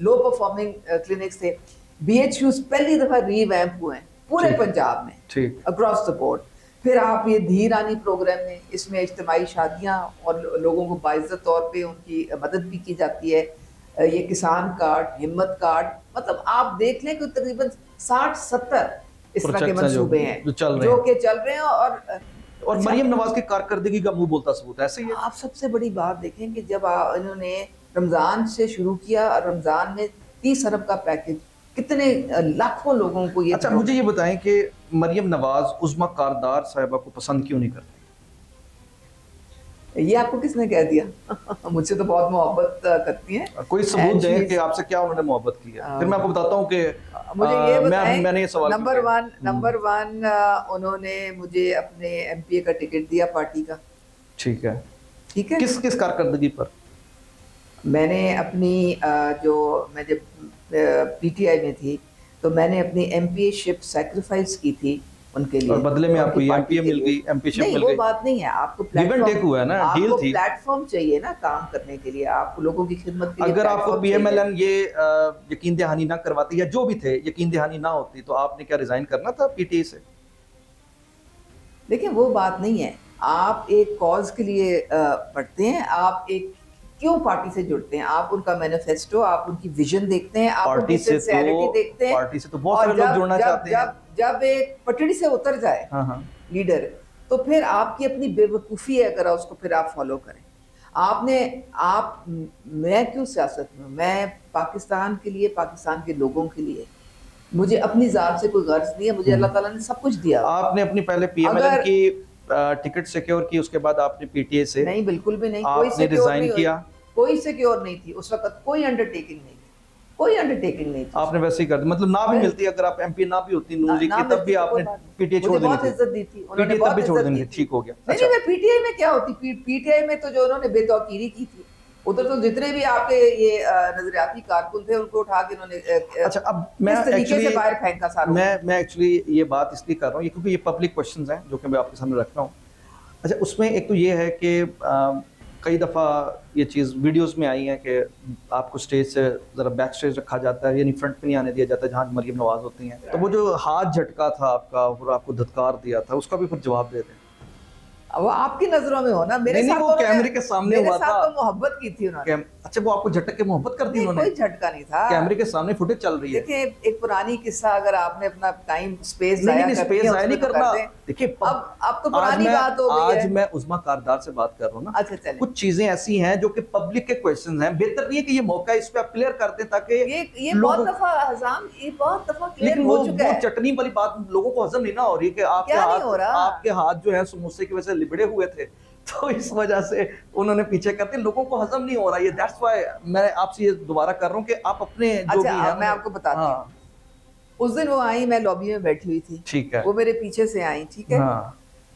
लो परफॉर्मिंग क्लिनिक्स थे, BHQs पहली दफ़ा रीवैम्प हुए हैं पूरे पंजाब में, अक्रॉस द बोर्ड। फिर आप ये धी रानी प्रोग्राम में, इसमें इज्तिमाई शादियाँ और लोगों को बाइज़्ज़त तौर पे उनकी मदद भी की जाती है। ये किसान कार्ड, हिम्मत कार्ड, मतलब आप देख लें कि तकरीबन 60-70 इस तरह के मंसूबे हैं जो कि चल रहे हैं। और मरियम नवाज की कारकर्दगी का मुंह बोलता सबूत ऐसे ही है। आप सबसे बड़ी बात देखें कि जब इन्होंने रमज़ान से शुरू किया, और रमज़ान में 30 अरब का पैकेज, कितने लाखों लोगों को ये। अच्छा, मुझे ये बताएं कि मरियम नवाज उज़्मा कारदार साहिबा को पसंद क्यों नहीं करती? ये आपको किसने कह दिया? मुझसे तो बहुत मोहब्बत करती हैं। कोई सबूत दें कि आपसे क्या उन्होंने मोहब्बत की है, फिर मैं आपको बताता हूँ कि मुझे ये बताएं। मैंने ये सवाल नंबर वन उन्होंने मुझे अपने एमपीए का टिकट दिया पार्टी का। ठीक है, ठीक है। किस किस कारकर्दगी पर? मैंने अपनी मैं जब पीटीआई में थी तो मैंने अपनी एमपीए शिप सैक्रिफाइस की थी उनके लिए, और बदले में आपको एमपीए मिल गई, एमपी शिप मिल गई। नहीं, वो बात नहीं है। आपको टेक हुआ है ना, डील थी। प्लेटफॉर्म चाहिए ना काम करने के लिए, आपको लोगों की खिदमत के लिए। अगर आपको पीएमएलएन ये यकीन दहानी ना करवाती, या जो भी थे यकीन दहानी ना होती, तो आपने क्या रिजाइन करना था पीटीआई से? देखिए वो बात नहीं है। आप एक कॉज के लिए पढ़ते हैं, आप एक क्यों पार्टी से जुड़ते हैं, आप उनका मैनिफेस्टो, आप उनकी विजन देखते हैं, आप उनकी सिंसियरिटी देखते हैं। पार्टी से तो बहुत सारे लोग जुड़ना चाहते हैं। जब एक पटड़ी से उतर जाए लीडर, तो फिर आपकी अपनी बेवकूफ़ी है अगर उसको फिर आप फॉलो करें। मैं क्यों सियासत में, मैं पाकिस्तान के लिए, पाकिस्तान के लोगों के लिए, मुझे अपनी जात से कोई गर्ज नहीं है। मुझे अल्लाह ताला ने सब कुछ दिया। आपने अपनी पहले पीएमएलएन की टिकट सिक्योर की, उसके बाद आपने पीटीआई से? नहीं, बिल्कुल भी नहीं। आपने रिजाइन किया? कोई सिक्योर नहीं थी उस वक्त, कोई अंडरटेकिंग नहीं थी, कोई अंडरटेकिंग नहीं थी। आपने वैसे ही कर दिया, मतलब ना भी मिलती, अगर आप एमपी ना भी होती नून लीग की, तब भी आपने पीटीआई छोड़ दी थी। बहुत इज्जत दी थी उन्होंने, तब भी छोड़ देनी थी। ठीक हो गया। नहीं, मैं पीटीआई में क्या होती, पीटीआई में तो जो उन्होंने बेतौकीरी की थी, उधर तो जितने भी आपके ये नजरियाती कारकुन थे उनको उठा के उन्होंने अच्छा, अब मैं तरीके से बाहर फेंका सारा। मैं एक्चुअली ये बात इसलिए कर रहा हूँ क्योंकि ये पब्लिक क्वेश्चंस हैं जो कि मैं आपके सामने रख रहा हूँ। अच्छा, उसमें एक तो ये है कि कई दफ़ा ये चीज़ वीडियोस में आई है कि आपको स्टेज से ज़रा बैक स्टेज रखा जाता है, यानी फ्रंट पे नहीं आने दिया जाता जहाँ मरियम नवाज होती हैं। तो वो जो हाथ झटका था आपका और आपको धत्कार दिया था, उसका भी फिर जवाब दे दें। वो आपकी नजरों में हो ना, मेरे साथ वो कैमरे के सामने हुआ था। तो मोहब्बत की थी उन्होंने। अच्छा, वो आपको झटक के मोहब्बत कर दी उन्होंने? कोई झटका नहीं था, कैमरे के सामने फुटेज चल रही है। देखिए एक पुरानी किस्सा, अगर आपने अपना टाइम स्पेस नहीं करना। देखिए अब तो पुरानी बात हो गई है। आज मैं उस्मा कारदार से बात कर रहा हूँ ना। अच्छा, चलिए। कुछ चीजें ऐसी हैं जो कि पब्लिक के क्वेश्चंस हैं, बेहतर नहीं है कि ये मौका इस पे आप क्लियर कर दें ताकि ये बहुत दफा हज़ाम, ये बहुत दफा क्लियर हो चुका है। चटनी वाली बात लोगों को हजम नहीं ना हो रही कि आपके हाथ जो है समोसे की वजह से लिबड़े हुए थे, तो इस वजह से उन्होंने पीछे करते, लोगों को हजम नहीं हो रहा है। दैट्स व्हाई मैं आपसे ये दोबारा कर रहा हूँ कि आप अपने जो भी है, मैं आपको बताती हूँ। उस दिन वो आई, मैं लॉबी में बैठी हुई थी, ठीक है, वो मेरे पीछे से आई, ठीक है।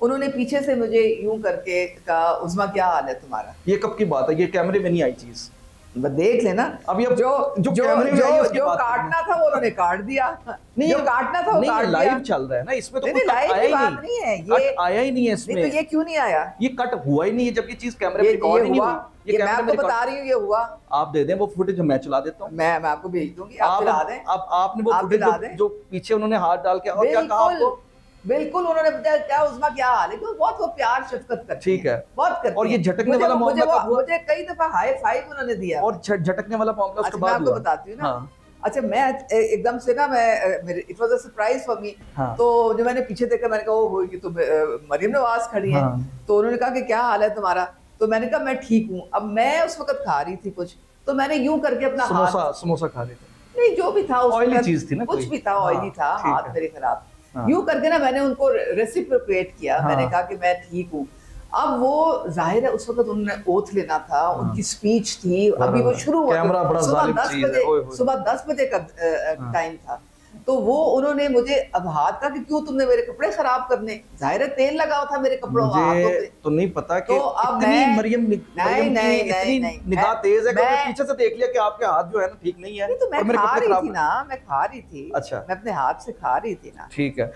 उन्होंने पीछे से मुझे यूं करके कहा, उस्मा क्या हाल है तुम्हारा? ये कब की बात है? ये कैमरे में नहीं आई चीज, देख लेना। अभी अब जो काटना था वो उन्होंने काट दिया। नहीं, जो काटना था वो काट दिया। लाइव चल रहा है ना, इसमें तो नहीं, लाइव की बात नहीं है, ये आया ही नहीं है इसमें। नहीं तो ये क्यों नहीं आया? ये कट हुआ ही नहीं है, जब ये चीज कैमरे पे रिकॉर्ड नहीं हुई। ये मैं आपको बता रही हूँ, ये हुआ। आप दे दें वो फुटेज, मैं चला देता हूँ। मैं आपको भेज दूंगी, आप चला दें। अब आपने वो फुटेज जो पीछे उन्होंने हाथ डाल के और क्या कहा आपको? बिल्कुल, उन्होंने बताया क्या उस्मा क्या हाल है, बहुत वो प्यार शफकत करती है, ठीक है, बहुत करती है। और ये झटकने वाला मामला मुझे कई दफा हाई फाइव उन्होंने दिया, और झटकने वाला मामला उसके बाद मैं आपको बताती हूँ ना। अच्छा, मैं एकदम से ना, it was a surprise for me. तो जो मैंने पीछे देखा, मैंने कहा वो ये तो मरियम नवाज खड़ी है। तो उन्होंने कहा कि क्या हाल है तुम्हारा? तो मैंने कहा मैं ठीक हूँ। अब मैं उस वक्त खा रही थी कुछ, तो मैंने यूं करके अपना समोसा खा रहे थे, नहीं जो भी था, ऑयली चीज थी ना, कुछ भी था, ऑयली था, हाथ मेरे खराब। यूं करके ना मैंने उनको रेसिप्रोकेट किया। मैंने कहा कि मैं ठीक हूँ। अब वो जाहिर है उस वक्त उन्होंने ओथ लेना था, उनकी स्पीच थी, अभी वो शुरू हुआ, सुबह 10 बजे का टाइम था। तो वो उन्होंने मुझे अब हाथ का कि क्यों तुमने मेरे कपड़े खराब करने, जाहिर है तेल लगा हुआ था मेरे कपड़ों पे। तो नहीं पता कि तो अब मैं मरियम निगाह तेज है, क्योंकि पीछे से देख लिया कि आपके हाथ जो है ना ठीक नहीं है। तो मैं खा रही थी ना, मैं खा रही थी। अच्छा, मैं अपने हाथ से खा रही थी ना, ठीक है।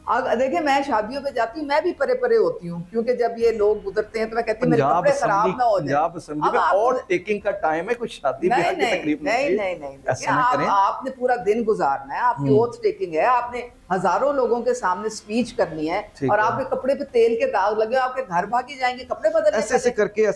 देखिए मैं शादियों पे जाती हूँ, मैं भी परे परे होती हूँ, क्योंकि जब ये लोग गुजरते हैं तो मैं कहती हूँ मेरे कपड़े खराब ना हो जाए। पंजाब असेंबली में और टेकिंग का टाइम है, कुछ शादी ब्याह की तकलीफ नहीं। आपने पूरा दिन गुजारना है, आपकी ओथ टेकिंग है, आपने हजारों लोगों के सामने स्पीच करनी है, और आपके कपड़े पे तेल के दाग लगे, आपके घर भागी जाएंगे कपड़े बदलने, ऐसे करके ये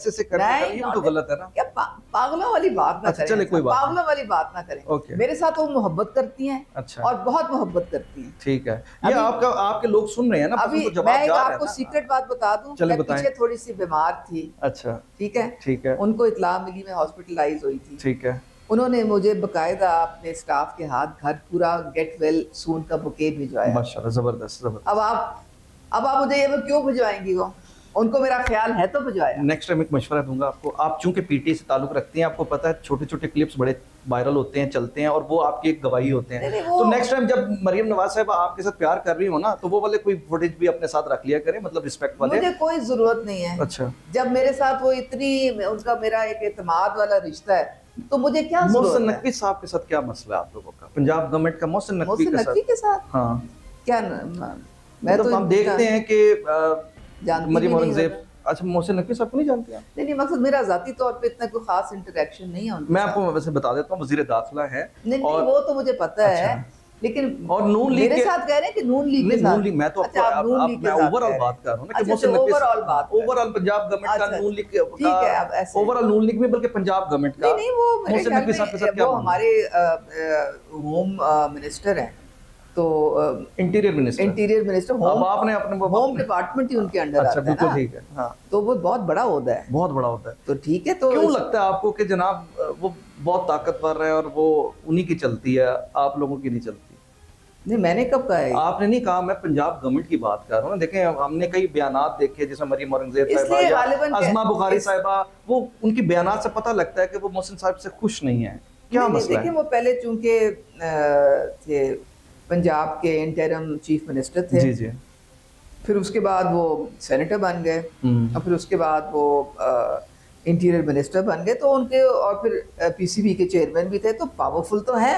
तो गलत है ना। क्या पागलों वाली बात ना करें, पागलों वाली बात ना करें। मेरे साथ वो मोहब्बत करती हैं, और बहुत मोहब्बत करती हैं। ठीक है, ये आपके लोग सुन रहे हैं ना। अभी मैं एक आपको सीक्रेट बात बता दूं, मैं पीछे थोड़ी सी बीमार थी। अच्छा, ठीक है। उनको इत्तला मिली मैं हॉस्पिटलाइज हुई थी। ठीक है। उन्होंने मुझे बकायदा अपने स्टाफ के हाथ घर पूरा गेट वेल सून का बुके भिजवाया। माशाल्लाह, जबरदस्त। अब आप मुझे ये क्यों भिजवाएंगी? वो उनको मेरा ख्याल है तो भिजवाया। नेक्स्ट टाइम एक मशवरा दूंगा आपको, आप चूंकि पीटी से ताल्लुक रखते हैं, आपको पता है छोटे छोटे क्लिप्स बड़े वायरल होते हैं, चलते हैं, और वो आपकी एक गवाही होते हैं। तो नेक्स्ट टाइम जब मरियम नवाज साहब आपके साथ प्यार कर रही हो ना, तो वो वाले कोई फुटेज भी अपने साथ रख लिया करें, मतलब रिस्पेक्ट वाले। मुझे कोई जरूरत नहीं है। अच्छा, जब मेरे साथ वो इतनी उनका मेरा एक एतमाद वाला रिश्ता है, तो मुझे क्या जरूरत है। मोहसिन नकवी साहब के साथ क्या मसला है आप लोगों का, पंजाब गवर्नमेंट का मोहसिन नकवी के साथ? हाँ, क्या मैं तो हम देखते हैं कि मरियम औरंगजेब। अच्छा, मोहसिन नकवी साहब को नहीं जानते आप? नहीं, मकसद मेरा जाती तौर पे इतना कोई खास इंटरेक्शन नहीं है उनके। मैं आपको वैसे बता देता हूँ, वजीर दाखिला है। नहीं, वो तो मुझे पता है, लेकिन और नून लीग मेरे साथ कह रहे हैं कि नून लीग के साथ। नून लीग, मैं तो मैं ओवरऑल बात कर रहा हूँ ना, कि मोहसिन नकवी ओवरऑल पंजाब गवर्नमेंट का नून लीग का, ओवरऑल नून लीग में, बल्कि पंजाब गवर्नमेंट का। नहीं, वो मोहसिन नकवी साहब के साथ क्या, वो हमारे होम मिनिस्टर हैं, तो इंटीरियर मिनिस्टर अब आपने अपने होम डिपार्टमेंट ही उनके अंडर आता है। बिल्कुल ठीक है, हाँ। तो वो बहुत बड़ा ओहदा है, बहुत बड़ा होता है। तो ठीक है। तो क्यों लगता है आपको कि जनाब वो बहुत ताकतवर है और वो उन्हीं की चलती है, आप लोगों की नहीं चलती? नहीं, मैंने कब कहा है? आपने नहीं कहा, मैं पंजाब गवर्नमेंट की बात कर रहा हूँ। देखें, हमने कई बयानात देखे, जिसमें मरियम औरंगजेब साहिबा, अज़मा बुखारी साहिबा, वो उनके बयानात से पता लगता है कि वो मोहसिन साहब से खुश नहीं है। क्या मसला है? देखिए, वो पहले चूंकि पंजाब के इंटरिम चीफ मिनिस्टर थे, जी जी, फिर उसके बाद वो सेनेटर बन गए, और फिर उसके बाद वो इंटीरियर मिनिस्टर बन गए, तो उनके, और फिर पीसीबी के चेयरमैन भी थे, तो पावरफुल तो है,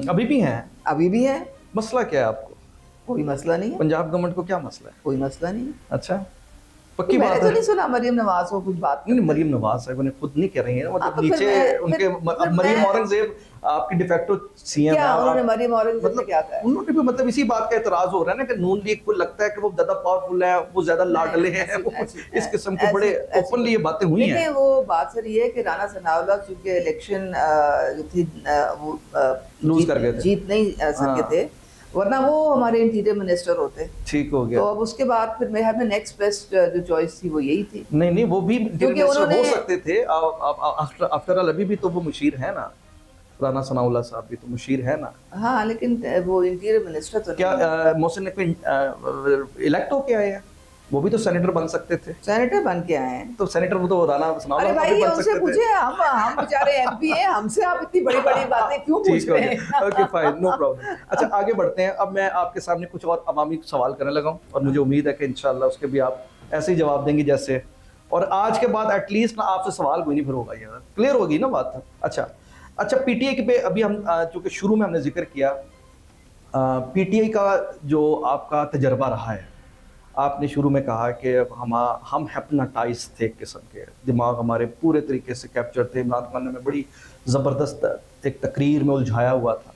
अभी भी हैं। अभी भी है। मसला क्या है आपको? कोई मसला नहीं है। पंजाब गवर्नमेंट को क्या मसला है? कोई मसला नहीं है। अच्छा, पक्की मैंने बात तो है। नहीं सुना मरियम नवाज को कुछ बात। नहीं, मरियम नवाज साहब ने खुद नहीं कह रही है, मतलब नीचे उनके मरियम औरंगजेब आपकी डिफेक्टो सीएम है। उन्होंने मरियम औरंगजेब ने क्या कहा? उन्होंने भी मतलब इसी बात का एतराज हो रहा है ना, कि नून लीग को लगता है कि वो ज्यादा पावरफुल है, वो ज्यादा लाडले हैं, इस किस्म के बड़े ओपनली ये बातें हुई हैं। वो बात सर ये है कि राणा सनाउल्लाह चूंकि इलेक्शन जो थी वो लूज कर गए थे, जीत नहीं सके थे, वरना वो हमारे इंटीरियर मिनिस्टर होते। ठीक हो गया। तो अब उसके बाद फिर मेरे में नेक्स्ट बेस्ट जो चॉइस थी वो यही थी। नहीं, वो भी इंटीरियर मिनिस्टर हो सकते थे। आफ्टर ऑल अभी भी तो वो मुशीर है ना, राणा सनाउल्लाह साहब भी तो मुशीर है ना। हाँ, लेकिन वो इंटीरियर मिनिस्टर तो क्या मोहसिन नकवी इलेक्ट होके आए हैं? वो भी तो सेनेटर बन सकते थे। सेनेटर बन के आए हैं, तो सेनेटर वो तो राणा सनाउल्लाह अरे भाई, उनसे पूछे, हम बेचारे एमपी हैं, हमसे आप इतनी बड़ी बड़ी बातें क्यों पूछ रहे हैं? Okay fine, no problem. अच्छा, आगे बढ़ते हैं। अब मैं आपके सामने कुछ और अवामी सवाल करने लगा हूँ, और मुझे उम्मीद है कि इंशाल्लाह उसके भी आप ऐसे ही जवाब देंगे जैसे, और आज के बाद एटलीस्ट ना आपसे सवाल कोई नहीं फिर होगा, यार क्लियर होगी ना बात? अच्छा, पीटीआई के पे अभी हम चूंकि शुरू में हमने जिक्र किया, पीटीआई का जो आपका तजर्बा रहा है, आपने शुरू में कहा कि हम हिप्नोटाइज थे, एक किस्म के दिमाग हमारे पूरे तरीके से कैप्चर थे। इमरान खान ने हमें बड़ी ज़बरदस्त एक तकरीर में उलझाया हुआ था।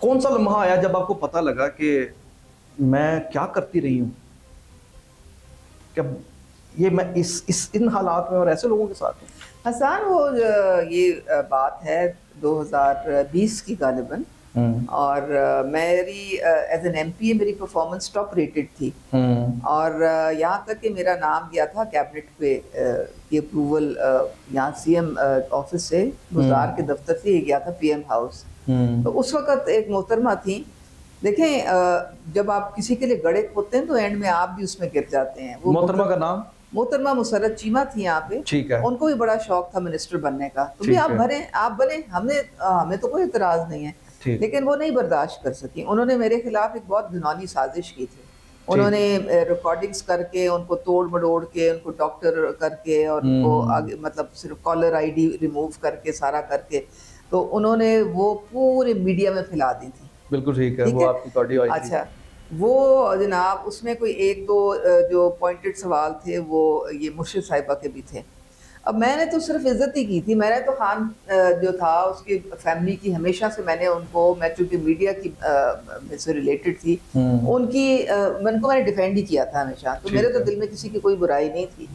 कौन सा लम्हा आया जब आपको पता लगा कि मैं क्या करती रही हूँ, क्या ये मैं इन हालात में और ऐसे लोगों के साथ हूँ? हसन, वो ये बात है 2020 की गालिबन, और मेरी एज एन एमपी मेरी परफॉर्मेंस टॉप रेटेड थी, और यहाँ तक कि मेरा नाम गया था कैबिनेट पे की अप्रूवल, यहाँ सीएम ऑफिस से गुजार के दफ्तर से ये गया था पीएम हाउस। तो उस वक्त एक मोहतरमा थी। देखें, जब आप किसी के लिए गड़े खोदते हैं तो एंड में आप भी उसमें गिर जाते हैं। वो मोहतरमा का नाम? मोहतरमा मुसर्रत चीमा थी यहाँ पे। ठीक है। उनको भी बड़ा शौक था मिनिस्टर बनने का, तो भी आप बने, हमें तो कोई इतराज नहीं है, लेकिन वो नहीं बर्दाश्त कर सकी। उन्होंने मेरे खिलाफ एक बहुत घिनौनी साजिश की थी। उन्होंने रिकॉर्डिंग्स करके, उनको तोड़ मड़ोड़ के, उनको डॉक्टर करके, और उनको आगे मतलब सिर्फ कॉलर आईडी रिमूव करके, सारा करके, तो उन्होंने वो पूरे मीडिया में फैला दी थी। बिल्कुल ठीक है, वो आपकी ऑडियो आई थी। अच्छा, वो जनाब उसमें कोई एक दो जो पॉइंटेड सवाल थे वो ये मुर्शिद साहिबा के भी थे। अब मैंने तो सिर्फ इज्जत ही की थी, मैंने तो खान जो था उसकी फैमिली की हमेशा से मैं चूंकि मीडिया की से रिलेटेड थी, मैंने डिफेंड ही किया था हमेशा, तो मेरे तो दिल में किसी की कोई बुराई नहीं थी।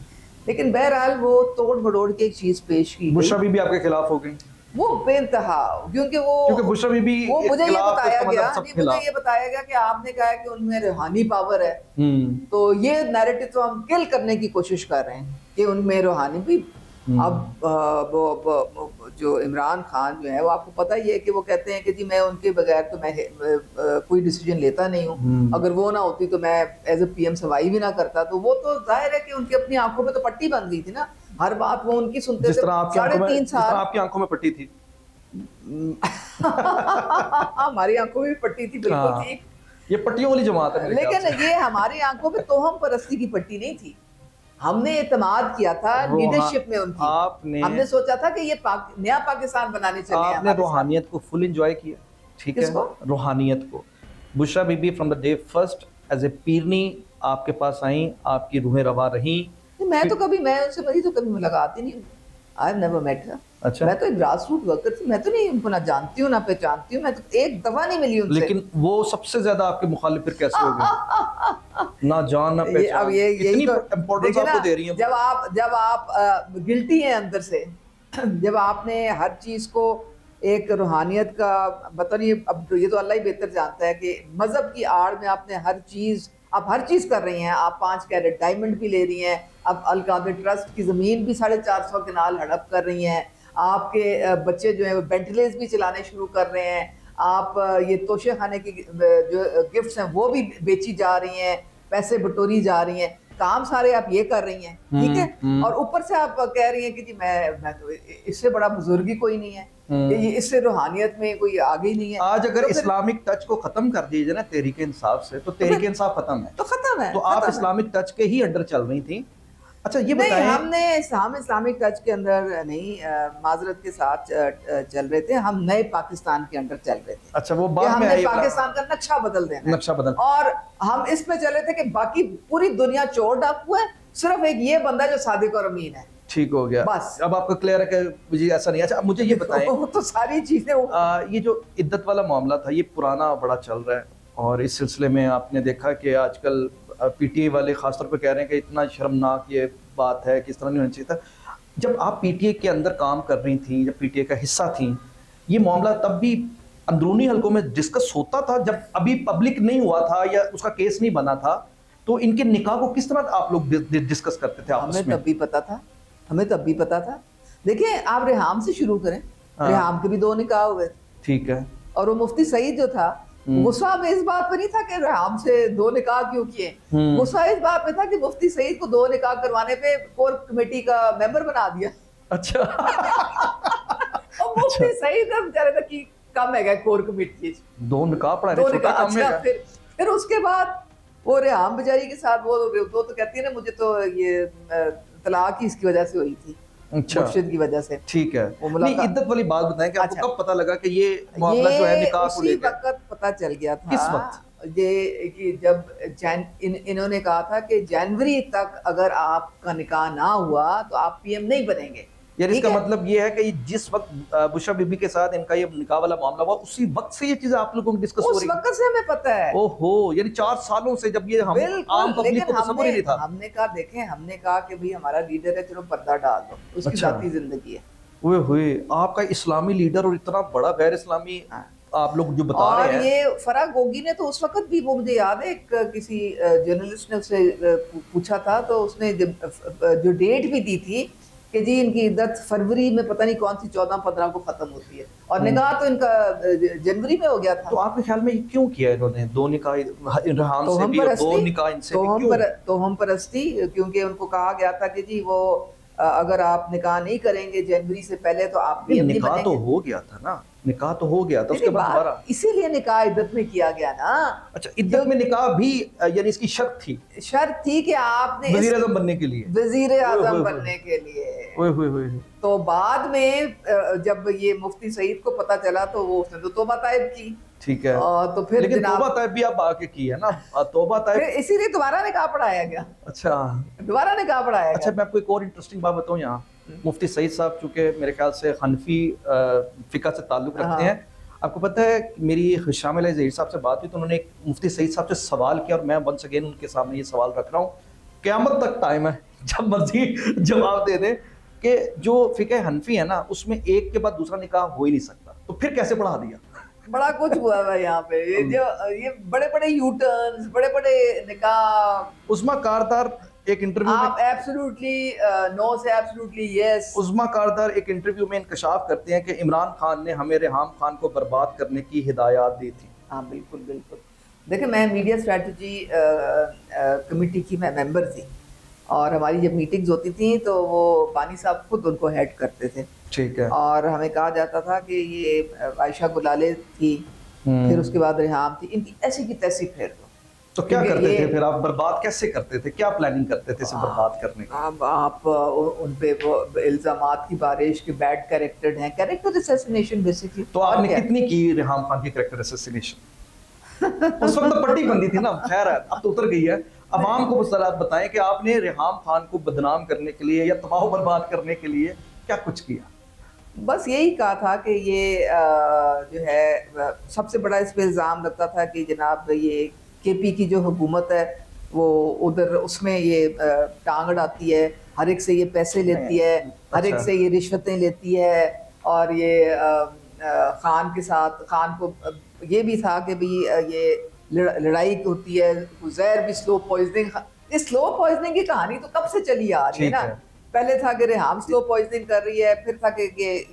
लेकिन बहरहाल वो तोड़ मड़ोड़ के एक चीज़ पेश की, बुशरा बीबी आपके खिलाफ हो गई, वो बेइंतहा, क्योंकि बुशरा बीबी वो मुझे ये बताया गया कि आपने कहा है कि उनमें रूहानी पावर है, तो ये नैरेटिव तो हम किल करने की कोशिश कर रहे हैं कि उनमें रूहानी भी। अब जो इमरान खान जो है वो आपको पता ही है कि वो कहते हैं कि जी मैं उनके बगैर तो मैं कोई डिसीजन लेता नहीं हूँ, अगर वो ना होती तो मैं एज ए पीएम सर्वाइव ही ना करता। तो वो तो जाहिर है कि उनकी अपनी आंखों में तो पट्टी बन गई थी ना, हर बात वो उनकी सुनते थे। 3.5 साल आपकी आंखों में पट्टी थी। हमारी आंखों में भी पट्टी थी, बिल्कुल ठीक। ये पट्टियों वाली जमात है, लेकिन ये हमारी आंखों में तोहम परस्ती की पट्टी नहीं थी। हमने एतमाद किया था लीडरशिप में उनकी। हमने सोचा था कि ये नया पाकिस्तान बनाने चले। आपने रूहानियत को फुल एंजॉय किया, ठीक है, रूहानियत को। Bushra Bibi from the day first as a पीरनी आपके पास आई, आपकी रूहें रवा रही। मैं तो कभी, मैं उनसे मेरी तो कभी मुलाकात ही नहीं, I have never met her. अच्छा, मैं तो एक ग्रास रूट वर्कर थी, मैं तो नहीं उनको ना जानती हूँ ना पहचानती हूँ, मैं तो एक दफा नहीं मिली उनसे। लेकिन वो सबसे ज्यादा आपके मुखालिफ फिर कैसे हो गए? ना जान ना पहचान। अब ये इतनी इंपॉर्टेंस आपको दे रही है। जब आप गिल्टी हैं अंदर से, जब आपने हर चीज को एक रूहानियत का पता नहीं, अब ये तो अल्लाह ही बेहतर जानता है कि मजहब की आड़ में आपने हर चीज, आप हर चीज कर रही हैं। आप 5 कैरेट डायमंड भी ले रही हैं, अब अलकादर ट्रस्ट की जमीन भी 450 कनाल हड़प कर रही हैं, आपके बच्चे जो है वो वेंटिलेस भी चलाने शुरू कर रहे हैं, आप ये तोशे खाने की जो गिफ्ट्स हैं वो भी बेची जा रही हैं, पैसे बटोरी जा रही हैं, काम सारे आप ये कर रही हैं, ठीक है। और ऊपर से आप कह रही हैं कि जी मैं तो इससे बड़ा बुजुर्ग ही कोई नहीं है, ये इससे रूहानियत में कोई आगे ही नहीं है। आज अगर तो इस्लामिक टच को खत्म कर दीजिए ना तहरीक इंसाफ से, तो तहरीक इंसाफ खत्म है, तो खत्म है। तो आप इस्लामिक टच के ही अंडर चल रही थी। अच्छा ये बताएं। हम इस्लामिक टच के अंदर नहीं, माजरत के साथ चल रहे थे, हम नए पाकिस्तान के अंदर चल रहे थे। अच्छा, वो बाद में हमने पाकिस्तान का नक्शा बदल देना, नक्शा बदल, और हम इसमें चले थे कि बाकी पूरी दुनिया चोर डाकू है, सिर्फ एक ये बंदा जो सादिक और अमीन है। ठीक हो गया, बस अब आपको क्लियर है कि मुझे ऐसा नहीं। अच्छा, अब मुझे ये बताएं तो सारी चीजें ये जो इद्दत वाला मामला था, ये पुराना बड़ा चल रहा है, और इस सिलसिले में आपने देखा कि आजकल पीटीए वाले खासतौर पे कह रहे हैं कि इतना शर्मनाक ये बात है कि इस तरह नहीं होना चाहिए था। जब आप पीटीए के अंदर काम कर रही थी, जब पीटीए का हिस्सा थी, ये मामला तब भी अंदरूनी हलकों में डिस्कस होता था, जब अभी पब्लिक नहीं हुआ था या उसका केस नहीं बना था, तो इनके निकाह को किस तरह आप लोग डिस्कस करते थे आपस में? हमें तब भी पता था। देखिए, आप रेहाम से शुरू करें। रेहाम के भी 2 निकाह हुए, ठीक है, और वो मुफ्ती सईद जो था, गुस्सा में इस बात पे नहीं था कि रेहाम से 2 निकाह क्यों किए, गुस्सा इस बात पे था कि मुफ्ती सईद को 2 निकाह करवाने पे कोर कमेटी का मेंबर बना दिया। अच्छा। और मुफ्ती सईद हम कह रहे थे कि कम है कोर कमेटी 2 निकाह पढ़ाने। अच्छा, फिर उसके बाद वो रेहाम बेचारी के साथ वो तो कहती है ना, मुझे तो ये तलाक ही इसकी वजह से हुई थी, मुर्शिद की वजह से। ठीक है, नहीं, इद्दत वाली बात बताएं कि आपको कब पता लगा कि ये मामला जो है निकाह को लेकर? उसी वक्त पता चल गया था। किस वक्त? ये कि जब इन्होंने कहा था कि जनवरी तक अगर आपका निकाह ना हुआ तो आप पीएम नहीं बनेंगे। यार इसका मतलब ये है कि जिस वक्त बुशरा बीबी के साथ इनका ये निकाह वाला मामला हुआ, उसी वक्त से ये चीजें आप लोगों को डिस्कस हो रही है? उस वक्त से हमें पता है। ओहो, यानी 4 सालों से, जब ये हम आम पब्लिक को तसव्वुर ही नहीं था। हमने कहा, देखें, हमने कहा कि भाई हमारा लीडर है, चलो पर्दा डाल दो, उसकी जाती जिंदगी है। ओए होए, आपका इस्लामी लीडर और इतना बड़ा गैर इस्लामी आप लोग जो बता रहे हैं। ये फराह गोगी ने तो उस वक्त भी, वो मुझे याद है, किसी जर्नलिस्ट ने उससे पूछा था, तो उसने जो डेट भी दी थी कि जी इनकी इद्दत फरवरी में पता नहीं कौन सी 14-15 को खत्म होती है, और निकाह तो इनका जनवरी में हो गया था। तो आपके ख्याल में क्यों किया इन्होंने 2 निकाह रेहान से भी और 2 निकाह इनसे भी? तो हम परस्ती, क्योंकि उनको कहा गया था कि जी वो अगर आप निकाह नहीं करेंगे जनवरी से पहले तो आप भी निकाह तो हो गया था ना, निकाह तो हो गया था, उसके बाद दोबारा इसीलिए निकाह इद्दत में किया गया ना। अच्छा, इद्दत में निकाह भी, यानी इसकी शर्त थी कि आपने वजीर आज़म बनने के लिए, वजीर आज़म बनने के लिए। तो बाद में जब ये मुफ्ती सईद को पता चला तो वो उसने तो तौबा ताइब की, ठीक है, तो फिर लेकिन तौबा ताइब भी आप आके की है ना, तौबा ताइब, इसीलिए दोबारा निकाह पढ़ाया गया। अच्छा, दोबारा निकाह पढ़ाया गया। अच्छा, मैं आपको एक और इंटरेस्टिंग बात बताऊं यहाँ। मुफ्ती सईद साहब चूंकि मेरे ख्याल से हनफी फिका से ताल्लुक़ रखते हैं, आपको पता है मेरी शामिल ज़हीर साहब से बात हुई तो उन्होंने एक मुफ्ती सईद साहब से सवाल किया, और मैं वंस अगेन उनके सामने ये सवाल रख रहा हूँ, क़यामत तक टाइम है, जब मर्जी जवाब दे दें, कि जो फ़िक़्ह हनफी है ना, उसमें एक के बाद दूसरा निकाह हो ही नहीं सकता, तो फिर कैसे पढ़ा दिया? बड़ा कुछ हुआ है यहाँ पे, ये बड़े बड़े यू टर्न्स, बड़े बड़े निकाह। उस्मा कारदार एक इंटरव्यू आप एब्सोल्युटली नो से एब्सोल्युटली यस। उज़्मा कारदार एक इंटरव्यू में इंकशाफ करते हैं कि इमरान खान ने हमें रेहाम खान को बर्बाद करने की हिदायत दी थी। हाँ बिल्कुल बिल्कुल। देखिए मैं मीडिया स्ट्रेटजी कमेटी की मैं मेंबर थी, और हमारी जब मीटिंग्स होती थी तो वो बानी साहब खुद उनको हेड करते थे। ठीक है। और हमें कहा जाता था कि ये आयशा गुलाले थी, फिर उसके बाद रेहाम थी, इनकी ऐसी की तैसी फेर दो। तो क्या करते थे फिर आप, बर्बाद कैसे करते थे, क्या प्लानिंग करते थे इसे बर्बाद करने की? अब आप उन पे वो इल्जामात की बारिश के बैड कैरेक्टर हैं, कैरेक्टर असैसिनेशन बेसिकली। तो आपने कितनी की रेहाम खान की कैरेक्टर असैसिनेशन? उस वक्त तो पट्टी बंदी थी ना, खैर अब तो उतर गई है। अवाम को आप बताएं कि आपने रेहाम खान को बदनाम करने के लिए या तबाह बर्बाद करने के लिए क्या कुछ किया? बस यही कहा था कि ये जो है सबसे बड़ा इस पे इल्ज़ाम लगता था कि जनाब ये केपी की जो हुकूमत है वो उधर उसमें ये टांग अड़ाती है, हर एक से ये पैसे लेती है, हर एक से ये रिश्वतें लेती है। और ये खान के साथ, खान को ये भी था कि भाई ये लड़ाई होती है, जहर भी स्लो पॉइजनिंग। इस स्लो पॉइजनिंग की कहानी तो कब से चली आ रही है ना। पहले था कि रेहाम स्लो पॉइजनिंग कर रही है, फिर था कि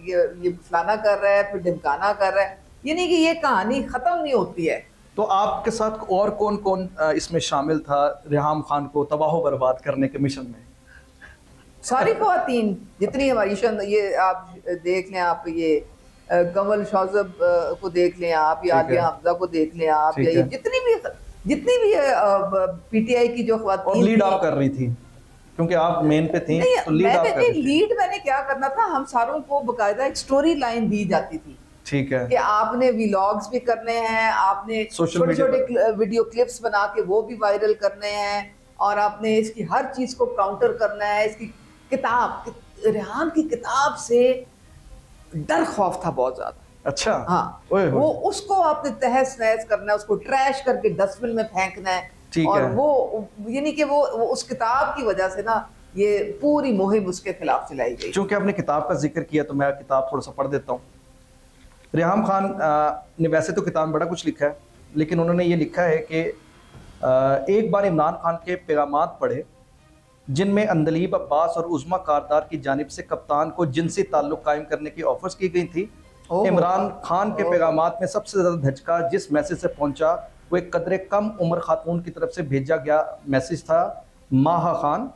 ये फलाना कर रहा है, फिर ढिमकाना कर रहा है, यानी कि ये कहानी खत्म नहीं होती है। तो आपके साथ और कौन कौन इसमें शामिल था रेहाम खान को तबाह बर्बाद करने के मिशन में? सारी ख्वातीन जितनी हमारी ये आप देख लें, आप ये कमल शौजब को देख लें आप, या आबिया हमजा को देख लें आप, या ये जितनी भी पीटीआई की जो ख्वातीन लीड आप कर रही थी क्योंकि आप मेन पे थी, तो लीड मैंने क्या करना था, हम सारों को बकायदा एक स्टोरी लाइन दी जाती थी। ठीक है कि आपने व्लॉग्स भी करने हैं, आपने छोटे छोटे वीडियो क्लिप्स बना के वो भी वायरल करने हैं, और आपने इसकी हर चीज को काउंटर करना है। इसकी किताब, रेहान की किताब से डर खौफ था बहुत ज्यादा। अच्छा हाँ, वो उसको आपने तहस नहस करना है, उसको ट्रैश करके डस्टबिन में फेंकना है। और वो यानी कि वो उस किताब की वजह से ना ये पूरी मुहिम उसके खिलाफ चलाई गई। क्योंकि आपने किताब का जिक्र किया तो मैं किताब थोड़ा सा पढ़ देता हूँ। रेहाम खान ने वैसे तो किताब में बड़ा कुछ लिखा है, लेकिन उन्होंने ये लिखा है कि एक बार इमरान खान के पैगामात पढ़े जिनमें अंदलीब अब्बास और उज़्मा कारदार की जानिब से कप्तान को जिनसी ताल्लुक कायम करने की ऑफर्स की गई थी। इमरान खान के पैगामात में सबसे ज़्यादा धचका जिस मैसेज से पहुंचा वो एक कदरे कम उम्र खातून की तरफ से भेजा गया मैसेज था। माहा खान